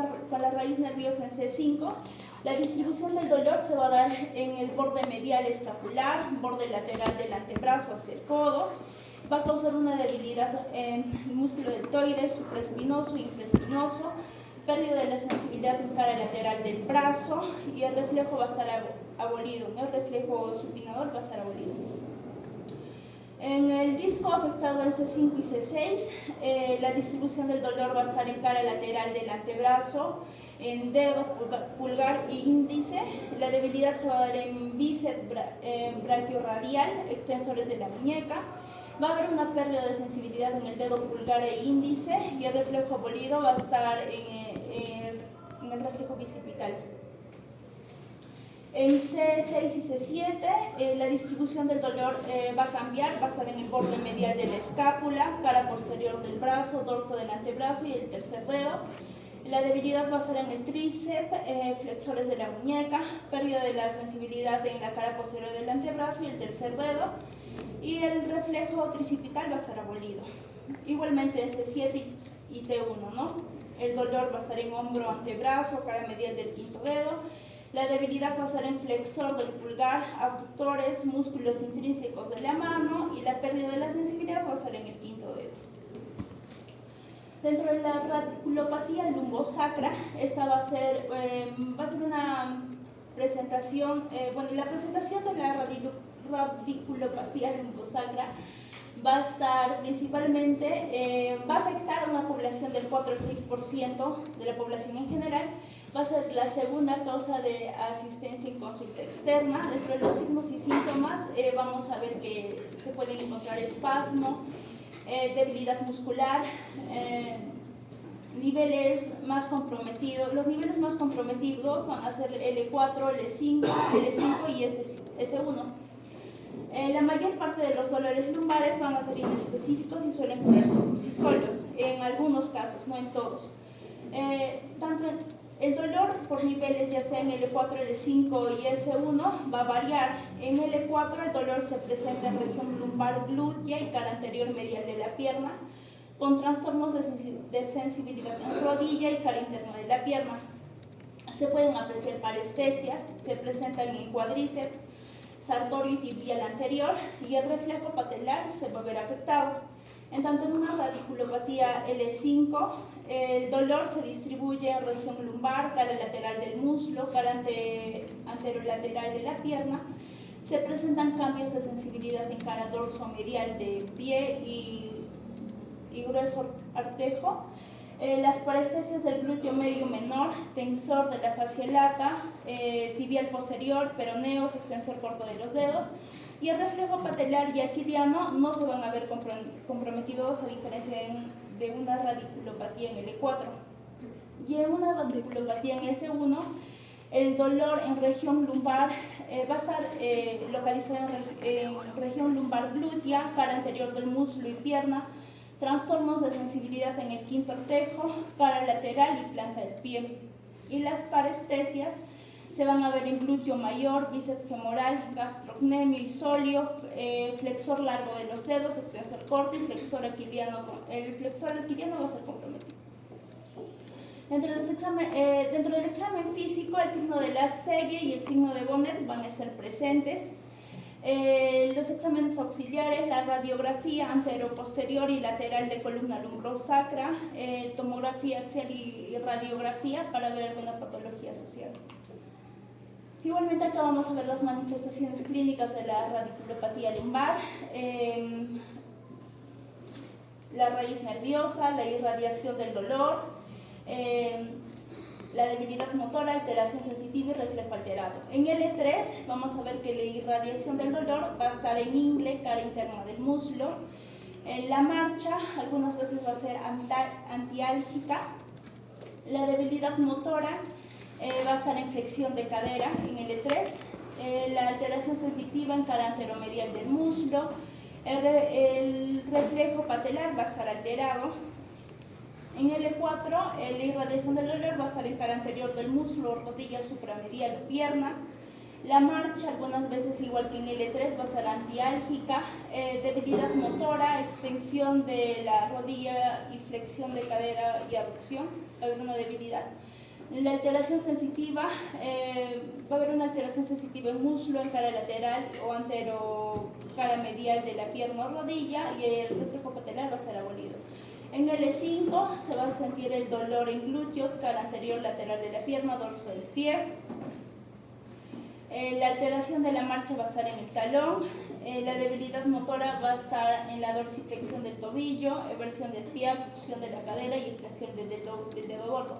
Speaker 10: la raíz nerviosa en C5, la distribución del dolor se va a dar en el borde medial escapular, borde lateral del antebrazo hacia el codo. Va a causar una debilidad en el músculo deltoides, supraespinoso e infraespinoso, pérdida de la sensibilidad en cara lateral del brazo, y el reflejo va a estar abolido, ¿no? El reflejo supinador va a estar abolido. En el disco afectado en C5 y C6, la distribución del dolor va a estar en cara lateral del antebrazo, en dedo, pulgar e índice. La debilidad se va a dar en bíceps brachiorradial, extensores de la muñeca. Va a haber una pérdida de sensibilidad en el dedo pulgar e índice y el reflejo abolido va a estar en el reflejo bicipital. En C6 y C7 la distribución del dolor va a cambiar, va a estar en el borde medial de la escápula, cara posterior del brazo, dorso del antebrazo y el tercer dedo. La debilidad va a ser en el tríceps, flexores de la muñeca, pérdida de la sensibilidad en la cara posterior del antebrazo y el tercer dedo. Y el reflejo tricipital va a estar abolido. Igualmente en C7 y T1, ¿no? El dolor va a estar en hombro, antebrazo, cara medial del quinto dedo. La debilidad va a ser en flexor del pulgar, abductores, músculos intrínsecos de la mano y la pérdida de la sensibilidad va a ser en el quinto dedo. Dentro de la radiculopatía lumbosacra, esta va a ser una presentación, la presentación de la radiculopatía lumbosacra va a estar principalmente, va a afectar a una población del 4 al 6% de la población en general. Va a ser la segunda causa de asistencia en consulta externa. Dentro de los signos y síntomas vamos a ver que se pueden encontrar espasmo, debilidad muscular, niveles más comprometidos. Los niveles más comprometidos van a ser L4, L5 y S1. La mayor parte de los dolores lumbares van a ser inespecíficos y suelen curarse por sí solos, en algunos casos, no en todos. El dolor por niveles, ya sea en L4, L5 y S1, va a variar. En L4 el dolor se presenta en región lumbar glútea y cara anterior medial de la pierna, con trastornos de sensibilidad en rodilla y cara interna de la pierna. Se pueden apreciar parestesias, se presentan en cuádriceps, sartorio y tibial anterior, y el reflejo patelar se va a ver afectado. En tanto, en una radiculopatía L5, el dolor se distribuye en región lumbar, cara lateral del muslo, cara anterolateral de la pierna. Se presentan cambios de sensibilidad en cara dorsomedial de pie y grueso artejo. Las parestesias del glúteo medio menor, tensor de la fascia lata, tibial posterior, peroneos, extensor corto de los dedos. Y el reflejo patelar y aquiliano no se van a ver comprometidos, a diferencia de una radiculopatía en L4. Y en una radiculopatía en S1, el dolor en región lumbar va a estar localizado en región lumbar glútea, cara anterior del muslo y pierna, trastornos de sensibilidad en el quinto artejo, cara lateral y planta del pie. Y las parestesias se van a ver en glúteo mayor, bíceps femoral, gastrocnemio y sóleo, flexor largo de los dedos, extensor corto y flexor aquiliano. El flexor aquiliano va a ser comprometido. Dentro del examen físico, el signo de la Segue y el signo de Bonnet van a estar presentes. Los exámenes auxiliares, la radiografía antero-posterior y lateral de columna lumbrosacra, tomografía axial y radiografía para ver alguna patología asociada. Igualmente acá vamos a ver las manifestaciones clínicas de la radiculopatía lumbar, la raíz nerviosa, la irradiación del dolor, la debilidad motora, alteración sensitiva y reflejo alterado. En L3 vamos a ver que la irradiación del dolor va a estar en ingle, cara interna del muslo. En la marcha algunas veces va a ser antiálgica. La debilidad motora va a estar en flexión de cadera en L3, la alteración sensitiva en cara anteromedial del muslo, el reflejo patelar va a estar alterado. En L4, la irradiación del dolor va a estar en cara anterior del muslo, rodilla supramedial o pierna. La marcha, algunas veces igual que en L3, va a ser antiálgica, debilidad motora, extensión de la rodilla y flexión de cadera y aducción, alguna debilidad. La alteración sensitiva, va a haber una alteración sensitiva en muslo, en cara lateral o antero, cara medial de la pierna o rodilla, y el reflejo patelar va a ser abolido. En L5 se va a sentir el dolor en glúteos, cara anterior lateral de la pierna, dorso del pie. La alteración de la marcha va a estar en el talón. La debilidad motora va a estar en la dorsiflexión del tobillo, eversión del pie, abducción de la cadera y extensión del dedo gordo.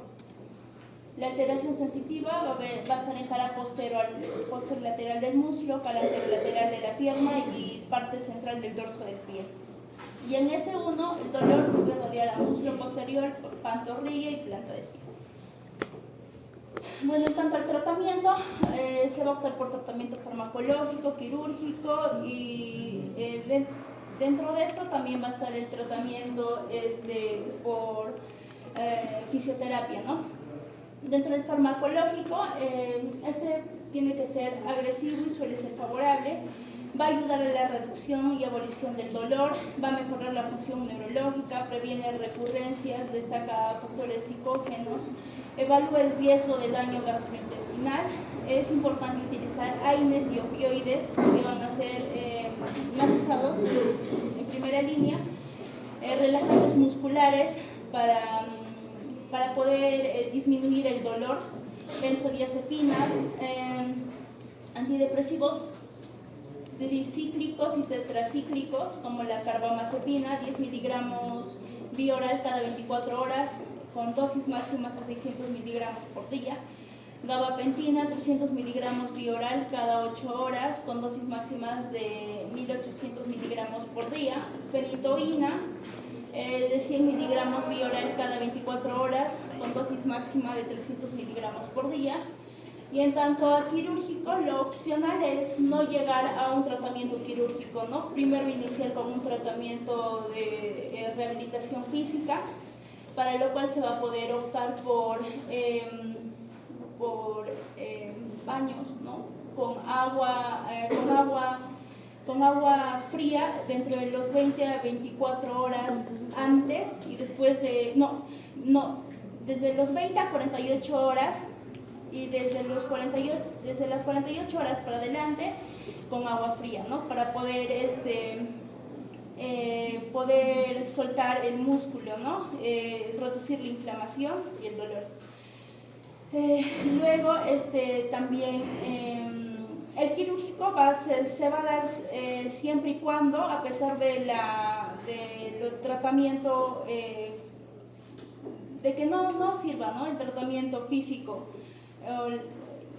Speaker 10: La alteración sensitiva va a estar en cara posterior lateral del muslo, cara lateral de la pierna y parte central del dorso del pie. Y en S1 el dolor se puede rodear a muslo posterior, pantorrilla y planta del pie. Bueno, en cuanto al tratamiento, se va a optar por tratamiento farmacológico, quirúrgico y dentro de esto también va a estar el tratamiento por fisioterapia, ¿no? Dentro del farmacológico, este tiene que ser agresivo y suele ser favorable. Va a ayudar a la reducción y abolición del dolor, va a mejorar la función neurológica, previene recurrencias, destaca factores psicógenos, evalúa el riesgo de daño gastrointestinal. Es importante utilizar AINES y opioides que van a ser más usados en primera línea, relajantes musculares para poder disminuir el dolor, benzodiazepinas, antidepresivos tricíclicos y tetracíclicos como la carbamazepina, 10 miligramos vía oral cada 24 horas con dosis máximas de 600 miligramos por día, gabapentina, 300 miligramos vía oral cada 8 horas con dosis máximas de 1800 miligramos por día, fenitoína, de 100 miligramos vía oral cada 24 horas con dosis máxima de 300 miligramos por día. Y en tanto a quirúrgico, lo opcional es no llegar a un tratamiento quirúrgico, ¿no? Primero iniciar con un tratamiento de rehabilitación física, para lo cual se va a poder optar por baños, ¿no? Con agua fría dentro de los 20 a 24 horas antes y después de, desde los 20 a 48 horas y desde las 48 horas para adelante con agua fría, ¿no? Para poder poder soltar el músculo, ¿no? Reducir la inflamación y el dolor. Luego también el quirúrgico se va a dar siempre y cuando, a pesar del tratamiento, de que no sirva, ¿no? El tratamiento físico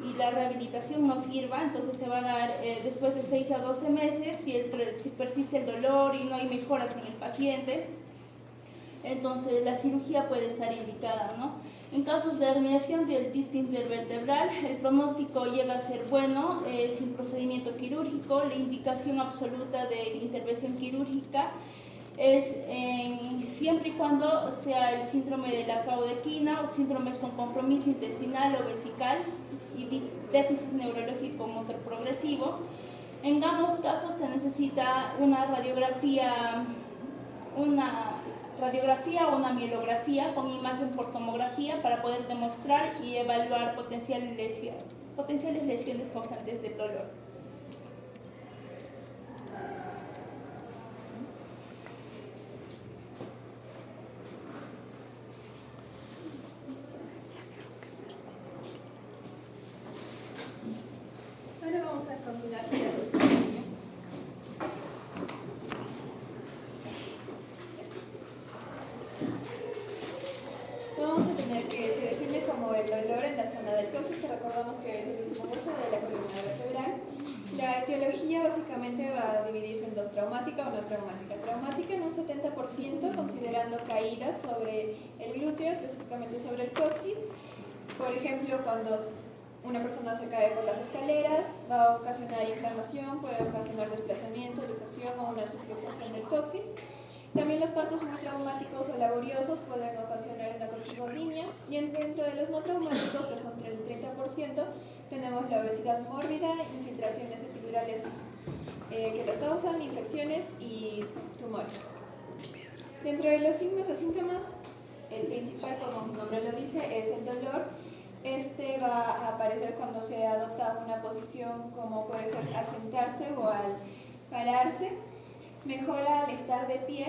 Speaker 10: y la rehabilitación no sirva, entonces se va a dar después de 6 a 12 meses, si persiste el dolor y no hay mejoras en el paciente, entonces la cirugía puede estar indicada, ¿no? En casos de herniación del disco intervertebral, el pronóstico llega a ser bueno, sin procedimiento quirúrgico. La indicación absoluta de intervención quirúrgica es siempre y cuando sea el síndrome de la caudequina o síndromes con compromiso intestinal o vesical y déficit neurológico motor progresivo. En ambos casos se necesita una radiografía o una mielografía con imagen por tomografía para poder demostrar y evaluar potenciales lesiones causantes del dolor.
Speaker 4: Ahora vamos a continuar con la desarrollo. Vamos a tener que se define como el dolor en la zona del coxis, que recordamos que es el último hueso de la columna vertebral. La etiología básicamente va a dividirse en dos: traumática o no traumática. Traumática en un 70%, considerando caídas sobre el glúteo, específicamente sobre el coxis. Por ejemplo, cuando una persona se cae por las escaleras, va a ocasionar inflamación, puede ocasionar desplazamiento, luxación o una subluxación del coxis. También los partos muy traumáticos o laboriosos pueden ocasionar una coxigordia. Y dentro de los no traumáticos, que son el 30%, tenemos la obesidad mórbida, infiltraciones epidurales que lo causan, infecciones y tumores. Dentro de los signos o síntomas, el principal, como su nombre lo dice, es el dolor. Este va a aparecer cuando se adopta una posición como puede ser al sentarse o al pararse. Mejora al estar de pie,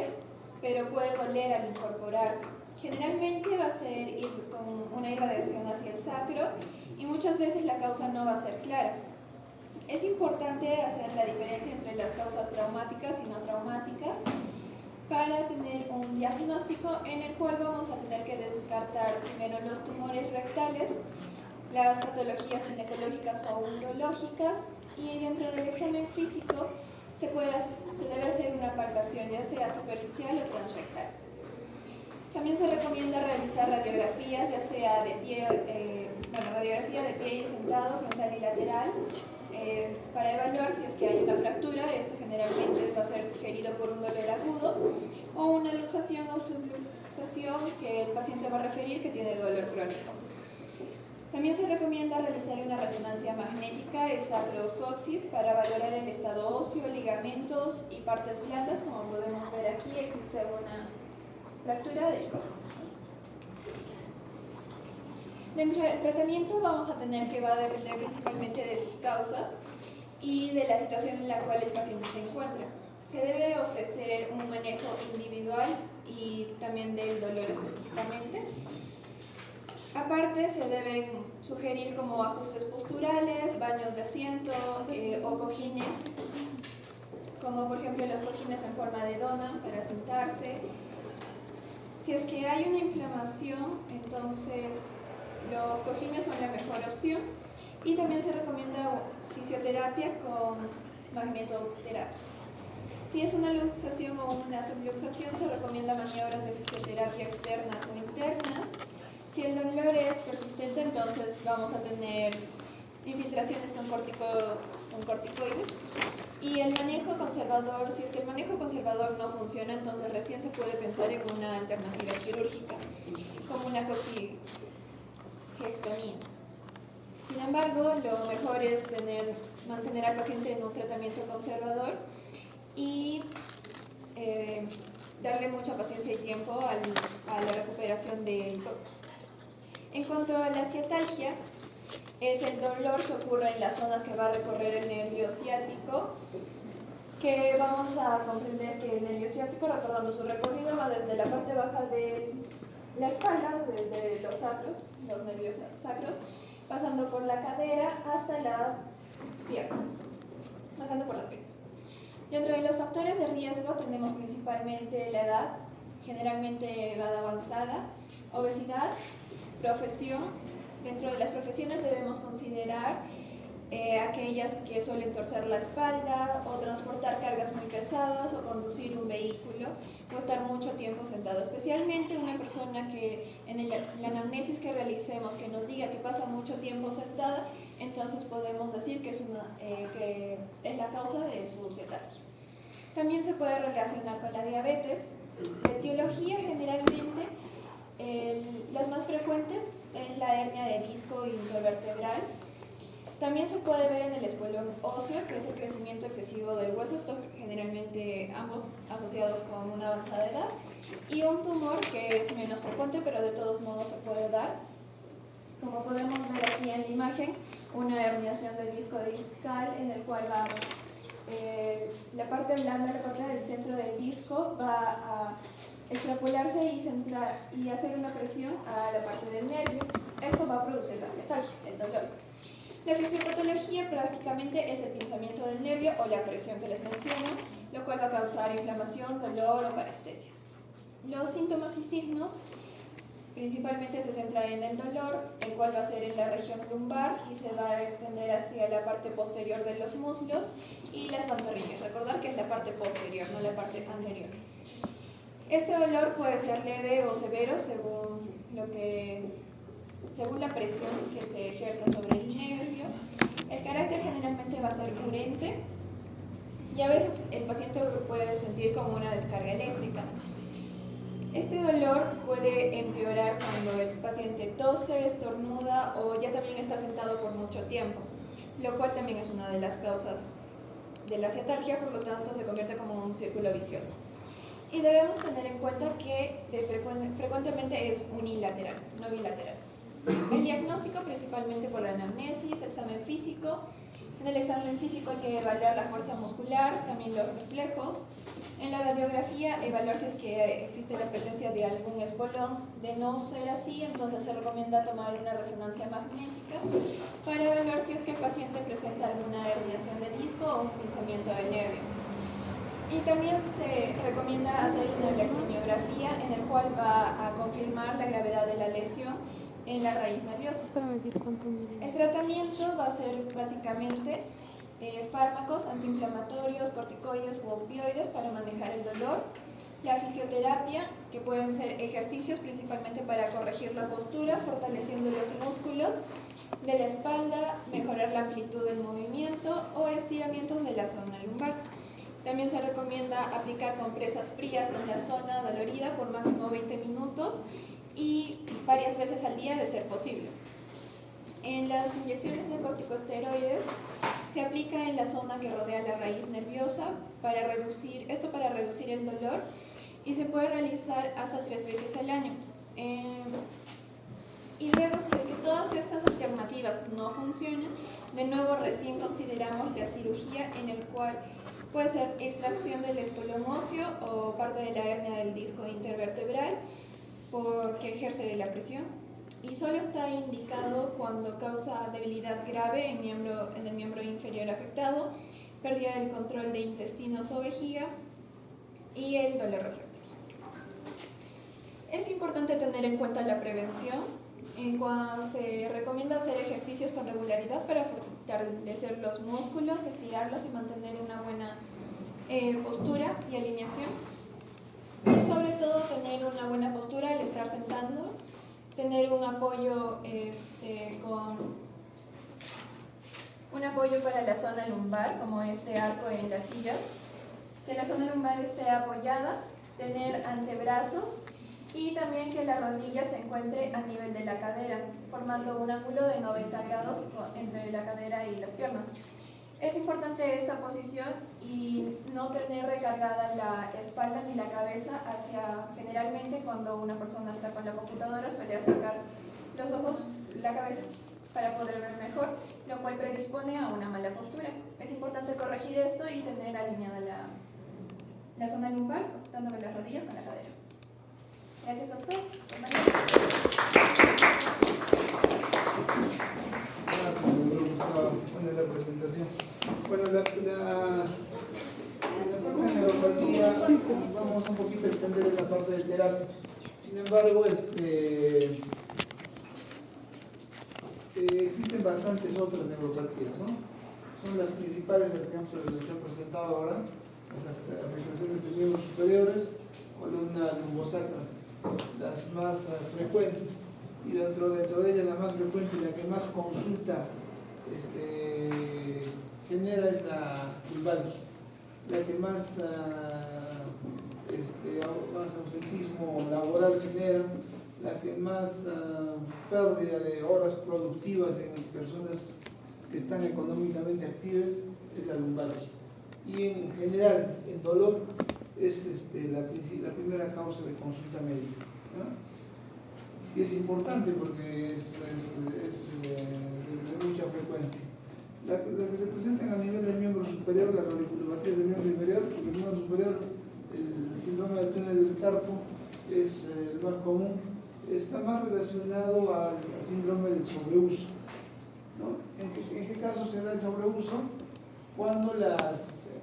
Speaker 4: pero puede doler al incorporarse. Generalmente va a ser con una irradiación hacia el sacro y muchas veces la causa no va a ser clara.
Speaker 11: Es importante hacer la diferencia entre las causas traumáticas y no traumáticas para tener un diagnóstico en el cual vamos a tener que descartar primero los tumores rectales, las patologías ginecológicas o urológicas, y dentro del examen físico se debe hacer una palpación ya sea superficial o transrectal. También se recomienda realizar radiografías ya sea de pie, radiografía de pie y sentado, frontal y lateral, para evaluar si es que hay una fractura. Esto generalmente va a ser sugerido por un dolor agudo o una luxación o subluxación que el paciente va a referir que tiene dolor crónico. También se recomienda realizar una resonancia magnética de sacrocoxis para valorar el estado óseo, ligamentos y partes blandas. Como podemos ver aquí, existe una fractura del coxis. Dentro del tratamiento vamos a tener que va a depender principalmente de sus causas y de la situación en la cual el paciente se encuentra. Se debe ofrecer un manejo individual y también del dolor específicamente. Aparte, se deben sugerir como ajustes posturales, baños de asiento o cojines, como por ejemplo los cojines en forma de dona para sentarse. Si es que hay una inflamación, entonces los cojines son la mejor opción, y también se recomienda fisioterapia con magnetoterapia. Si es una luxación o una subluxación, se recomienda maniobras de fisioterapia externas o internas. Si el dolor es persistente, entonces vamos a tener infiltraciones con corticoides. Y el manejo conservador, si es que el manejo conservador no funciona, entonces recién se puede pensar en una alternativa quirúrgica, como una coxigectomía. Sin embargo, lo mejor es mantener al paciente en un tratamiento conservador y darle mucha paciencia y tiempo a la recuperación del coxis. En cuanto a la ciatalgia, es el dolor que ocurre en las zonas que va a recorrer el nervio ciático, que vamos a comprender que el nervio ciático, recordando su recorrido, va desde la parte baja de la espalda, desde los sacros, los nervios sacros, pasando por la cadera hasta las piernas, bajando por las piernas. Dentro de los factores de riesgo tenemos principalmente la edad, generalmente edad avanzada, obesidad, profesión. Dentro de las profesiones debemos considerar aquellas que suelen torcer la espalda o transportar cargas muy pesadas o conducir un vehículo o estar mucho tiempo sentado. Especialmente una persona que en la anamnesis que realicemos que nos diga que pasa mucho tiempo sentada, entonces podemos decir que es la causa de su cetalgia. También se puede relacionar con la diabetes. La etiología generalmente, las más frecuentes es la hernia de disco intervertebral. También se puede ver en el escuelón óseo, que es el crecimiento excesivo del hueso, esto generalmente ambos asociados con una avanzada edad, y un tumor que es menos frecuente, pero de todos modos se puede dar. Como podemos ver aquí en la imagen, una herniación del disco discal en el cual va la parte blanda, la parte del centro del disco va a extrapolarse y centrar y hacer una presión a la parte del nervio. Esto va a producir la cetalgia, el dolor. La fisiopatología prácticamente es el pinzamiento del nervio o la presión que les menciono, lo cual va a causar inflamación, dolor o parestesias. Los síntomas y signos principalmente se centran en el dolor, el cual va a ser en la región lumbar y se va a extender hacia la parte posterior de los muslos y las pantorrillas. Recordar que es la parte posterior, no la parte anterior. Este dolor puede ser leve o severo según la presión que se ejerza sobre el nervio. El carácter generalmente va a ser urente y a veces el paciente puede sentir como una descarga eléctrica. Este dolor puede empeorar cuando el paciente tose, estornuda o ya también está sentado por mucho tiempo, lo cual también es una de las causas de la cetalgia, por lo tanto se convierte como un círculo vicioso. Y debemos tener en cuenta que frecuentemente es unilateral, no bilateral. El diagnóstico principalmente por la anamnesis, examen físico. En el examen físico hay que evaluar la fuerza muscular, también los reflejos, En la radiografía, evaluar si es que existe la presencia de algún espolón. De no ser así, entonces se recomienda tomar una resonancia magnética para evaluar si es que el paciente presenta alguna herniación del disco o un pinzamiento del nervio. Y también se recomienda hacer una electromiografía en el cual va a confirmar la gravedad de la lesión en la raíz nerviosa. El tratamiento va a ser básicamente fármacos antiinflamatorios, corticoides u opioides para manejar el dolor, la fisioterapia, que pueden ser ejercicios principalmente para corregir la postura, fortaleciendo los músculos de la espalda, mejorar la amplitud del movimiento o estiramientos de la zona lumbar. También se recomienda aplicar compresas frías en la zona dolorida por máximo 20 minutos y varias veces al día de ser posible. En las inyecciones de corticosteroides se aplica en la zona que rodea la raíz nerviosa para reducir el dolor y se puede realizar hasta 3 veces al año. Y luego, si es que todas estas alternativas no funcionan, de nuevo recién consideramos la cirugía, en el cual puede ser extracción del espolón óseo o parte de la hernia del disco intervertebral que ejerce la presión. Y solo está indicado cuando causa debilidad grave en el miembro inferior afectado, pérdida del control de intestinos o vejiga y el dolor refractario. Es importante tener en cuenta la prevención. Se recomienda hacer ejercicios con regularidad para fortalecer los músculos, estirarlos y mantener una buena postura y alineación. Y sobre todo tener una buena postura al estar sentando, tener un apoyo para la zona lumbar, como este arco en las sillas, que la zona lumbar esté apoyada, tener antebrazos y también que la rodilla se encuentre a nivel de la cadera, formando un ángulo de 90 grados entre la cadera y las piernas. Es importante esta posición y no tener recargada la espalda ni la cabeza generalmente cuando una persona está con la computadora suele acercar los ojos, la cabeza, para poder ver mejor, lo cual predispone a una mala postura. Es importante corregir esto y tener alineada la zona lumbar, tanto con las rodillas como con la cadera. Gracias, doctor.
Speaker 3: Buena la presentación. Bueno, la parte de neuropatía, vamos un poquito a extender esa parte de terapia. Sin embargo, existen bastantes otras neuropatías, ¿no? Son las principales, las que han presentado ahora, las afectaciones de miembros superiores, columna lumbosacra, las más frecuentes, y dentro de ellas la más frecuente y la que más consulta genera es la lumbalgia, la que más ausentismo laboral genera, la que más pérdida de horas productivas en personas que están económicamente activas es la lumbalgia. Y en general el dolor es la primera causa de consulta médica, ¿no? Y es importante porque es de mucha frecuencia. Las que se presentan a nivel del miembro superior, las radiculopatías del miembro inferior, porque el miembro superior, el síndrome del túnel del carpo es el más común, está más relacionado al síndrome del sobreuso, ¿no? ¿En qué caso se da el sobreuso? Cuando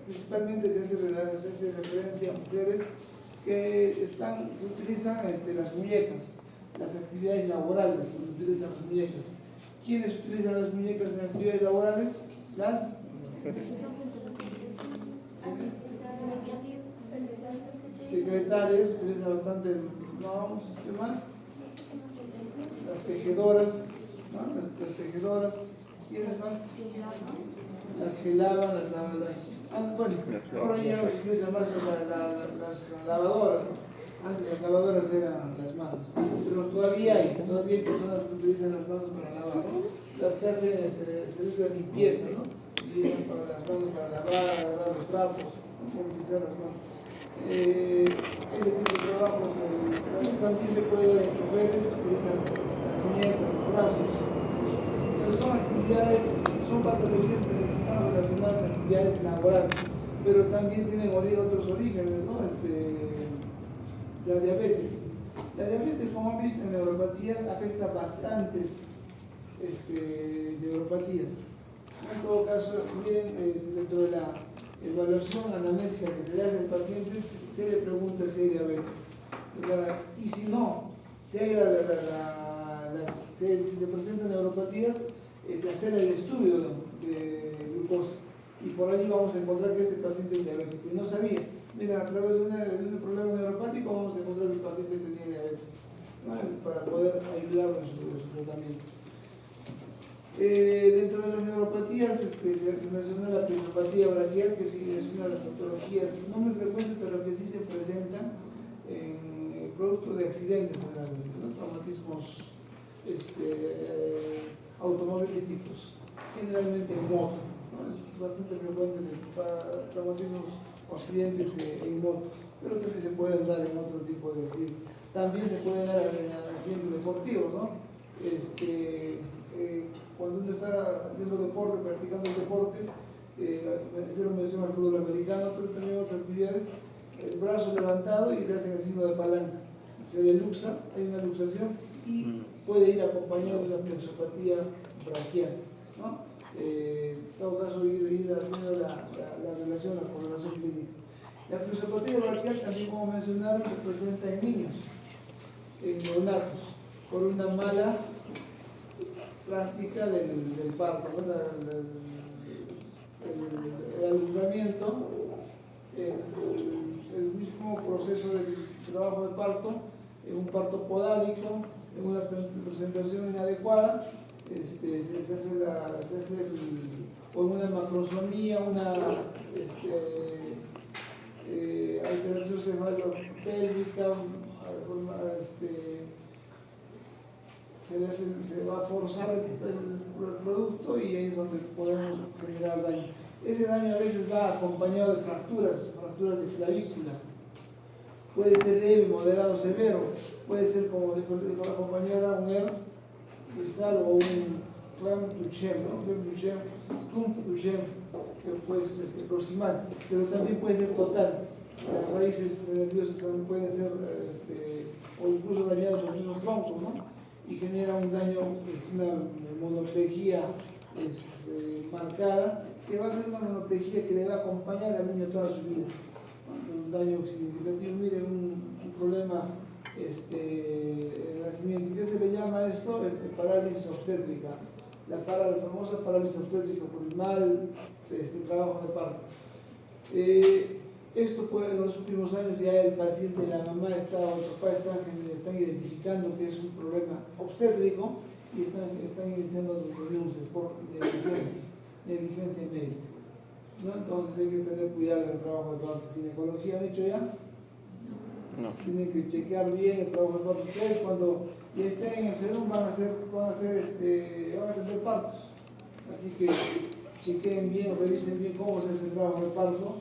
Speaker 3: principalmente se hace referencia a mujeres que utilizan las muñecas, las actividades laborales, utilizan las muñecas. ¿Quiénes utilizan las muñecas en actividades laborales? Las secretarias utilizan bastante, ¿no? ¿Qué más? Las tejedoras, ¿no? Las tejedoras. ¿Quiénes más? Las que lavan, bueno, ahora ya utilizan más las lavadoras, ¿no? Antes las lavadoras eran las manos, pero todavía hay personas que utilizan las manos para lavar, ¿no? Las que hacen servicio de limpieza, ¿no? Utilizan las manos para lavar, agarrar los trapos, no pueden utilizar las manos. Ese tipo de trabajos también se puede dar en choferes que utilizan las muñecas, los brazos. Pero son patologías que se están relacionadas a actividades laborales. pero también tienen otros orígenes, ¿no? La diabetes. La diabetes, como han visto en neuropatías, afecta bastantes neuropatías. En todo caso, miren, dentro de la evaluación anamnésica que se le hace al paciente, se le pregunta si hay diabetes. Y si no, si hay si se presentan neuropatías, hacer el estudio de glucosa. Y por allí vamos a encontrar que este paciente es diabético. Y no sabía. Mira, a través de un problema neuropático vamos a encontrar que el paciente tenía diabetes, ¿no? Para poder ayudarlo en su tratamiento. Dentro de las neuropatías se mencionó la pneuropatía braquial, que sí es una de las patologías no muy frecuentes, pero que sí se presentan en producto de accidentes generalmente, ¿no? Traumatismos automovilísticos, generalmente en moto, ¿no? Es bastante frecuente para traumatismos o accidentes en moto, pero también se pueden dar en otro tipo de accidentes. También se puede dar en accidentes deportivos, ¿no? Cuando uno está haciendo deporte, practicando el deporte, hicieron mención al fútbol americano, pero también otras actividades, el brazo levantado y le hacen el signo de palanca. Se le luxa, hay una luxación y puede ir acompañado de una plexopatía braquial, ¿no? En todo caso, ir haciendo la relación, la correlación clínica. La plexopatía braquial, también como mencionaron, se presenta en niños, en neonatos, por una mala práctica del parto, ¿no? El alumbramiento, el mismo proceso del trabajo de parto, en un parto podálico, en una presentación inadecuada, se hace o en una macrosomía, una alteración cefalopélvica, se va a forzar el producto y ahí es donde podemos generar daño. Ese daño a veces va acompañado de fracturas de clavícula. Puede ser leve, moderado, severo. Puede ser, como dijo la compañera, un ER cristal o un clamp Duchenne, ¿no? Pues proximal, pero también puede ser total. Las raíces nerviosas también pueden ser o incluso dañadas por los mismos troncos, ¿no? Y genera un daño, una monoplejía marcada, que va a ser una monoplejía que le va a acompañar al niño toda su vida, ¿no? Un daño significativo. Miren, un problema de nacimiento. ¿Qué se le llama esto? Parálisis obstétrica. La famosa parálisis obstétrica por el mal trabajo de parto. Esto puede, en los últimos años ya el paciente, la mamá o el papá están identificando que es un problema obstétrico y están iniciando denuncias por negligencia médica, ¿no? Entonces hay que tener cuidado en el trabajo de parto. ¿Ginecología han hecho ya? No. Tienen que chequear bien el trabajo de parto. Ustedes cuando ya estén en el SEDUM van a tener partos. Así que chequeen bien, revisen bien cómo se hace el trabajo de parto,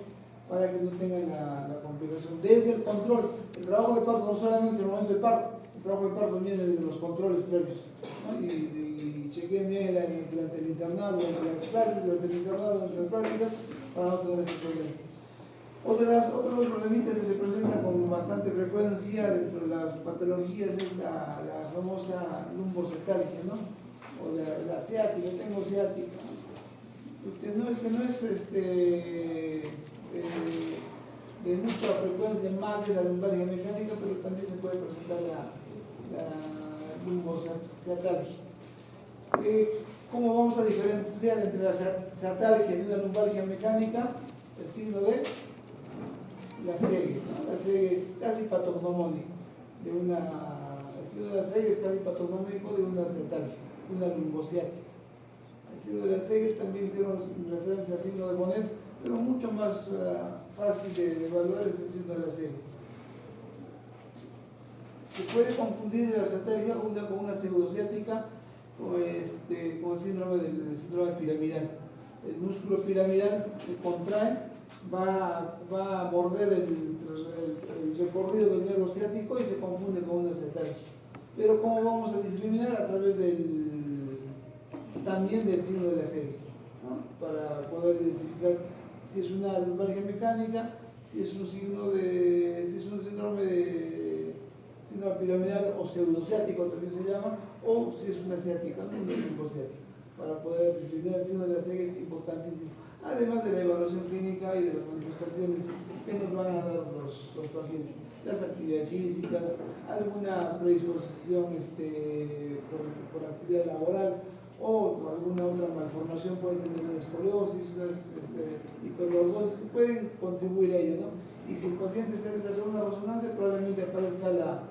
Speaker 3: para que no tengan la complicación. Desde el control, el trabajo de parto no solamente en el momento del parto, el trabajo de parto viene desde los controles previos, ¿no? Y chequen bien durante el internado, durante las clases, durante el internado, durante las prácticas, para no tener ese problema. Otros problemitas que se presentan con bastante frecuencia dentro de las patologías es la famosa lumbocefalgia, ¿no? O la ciática. Tengo ciática, ¿no? Que no es de mucha frecuencia, más en la lumbalgia mecánica, pero también se puede presentar la lumbocefalgia. ¿Cómo vamos a diferenciar entre la ciatalgia y una lumbalgia mecánica? El signo de la segue, ¿no? La segue es casi patognomónico el signo de la segue es casi patognomónico de una ciatalgia, una lumbociática. El signo de la segue también hicieron referencia al signo de Bonnet, pero mucho más fácil de evaluar es el signo de la segue. Se puede confundir la ciatalgia con una pseudociática con el síndrome piramidal. El músculo piramidal se contrae, va a morder el recorrido del nervio ciático y se confunde con una ciatalgia. Pero ¿cómo vamos a discriminar? A través también del signo de la serie, ¿no? Para poder identificar si es una lumbalgia mecánica, si es un síndrome de síndrome piramidal o pseudociático también se llama, o si es una ciática, ¿no? Una lumbociática. Para poder discriminar el síndrome de la ceja es importantísimo. Además de la evaluación clínica y de las manifestaciones que nos van a dar los pacientes, las actividades físicas, alguna predisposición por actividad laboral o alguna otra malformación, pueden tener una escoliosis, una hiperlordosis, que pueden contribuir a ello, ¿no? Y si el paciente está desarrollando una resonancia, probablemente aparezca la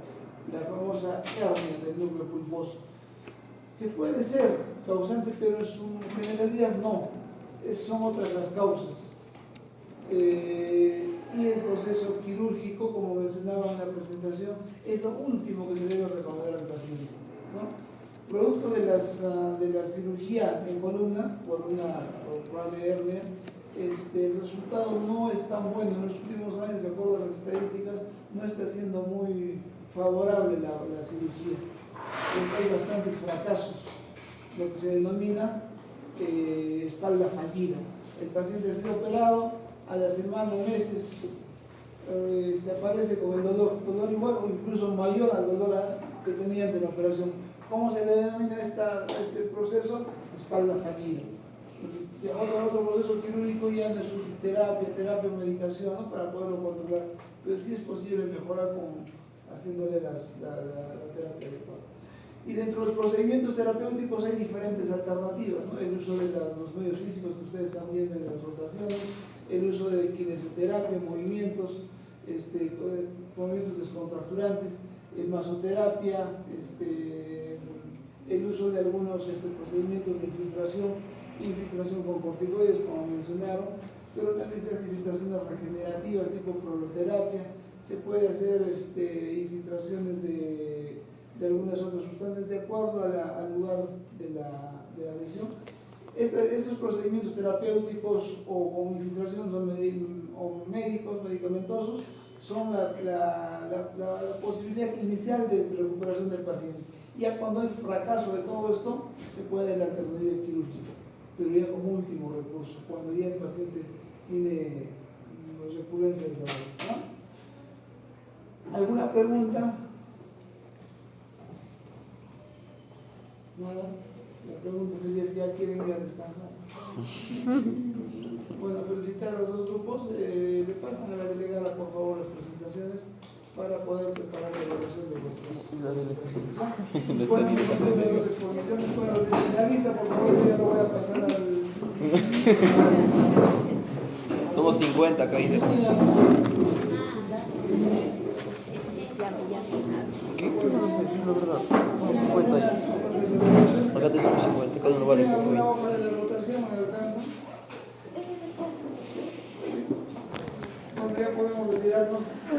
Speaker 3: famosa hernia del núcleo pulposo, que puede ser causante, pero en su generalidad no, son otras las causas. Y el proceso quirúrgico, como mencionaba en la presentación, es lo último que se debe recomendar al paciente, ¿no? Producto de la cirugía en columna por una probable hernia, el resultado no es tan bueno. En los últimos años, de acuerdo a las estadísticas, no está siendo muy favorable la cirugía. Hay bastantes fracasos, lo que se denomina espalda fallida. El paciente ha sido operado, a la semana, meses, aparece con el dolor igual o incluso mayor al dolor que tenía ante la operación. ¿Cómo se le denomina a este proceso? Espalda fallida. Entonces, otro proceso quirúrgico ya no es terapia o medicación, ¿no? Para poderlo controlar, pero sí es posible mejorar haciéndole la terapia adecuada. Y dentro de los procedimientos terapéuticos hay diferentes alternativas, ¿no? El uso de los medios físicos que ustedes están viendo en las rotaciones, el uso de kinesioterapia, movimientos descontracturantes, masoterapia, el uso de algunos procedimientos de infiltración con corticoides, como mencionaron, pero también se hacen infiltraciones regenerativas tipo proloterapia, se puede hacer infiltraciones de algunas otras sustancias de acuerdo al lugar de la lesión. Estos procedimientos terapéuticos o con infiltraciones o médicos, medicamentosos, son la posibilidad inicial de recuperación del paciente. Ya cuando hay fracaso de todo esto, se puede dar la alternativa quirúrgica, pero ya como último recurso, cuando ya el paciente tiene recurrencia del dolor, ¿no? ¿Alguna pregunta? Nada. La pregunta sería si ya quieren ir a descansar. Bueno, felicitar a los dos grupos. Le pasan a la delegada, por favor, las presentaciones para poder preparar la evaluación de vuestras presentaciones. Bueno, de las exposiciones, bueno, de la lista, por favor, ya lo voy a pasar al...
Speaker 8: Somos 50 acá, dice. ¿Qué? No sé, la verdad. Somos 50. Acá te somos 50, cada uno vale.
Speaker 3: Una hoja de la rotación,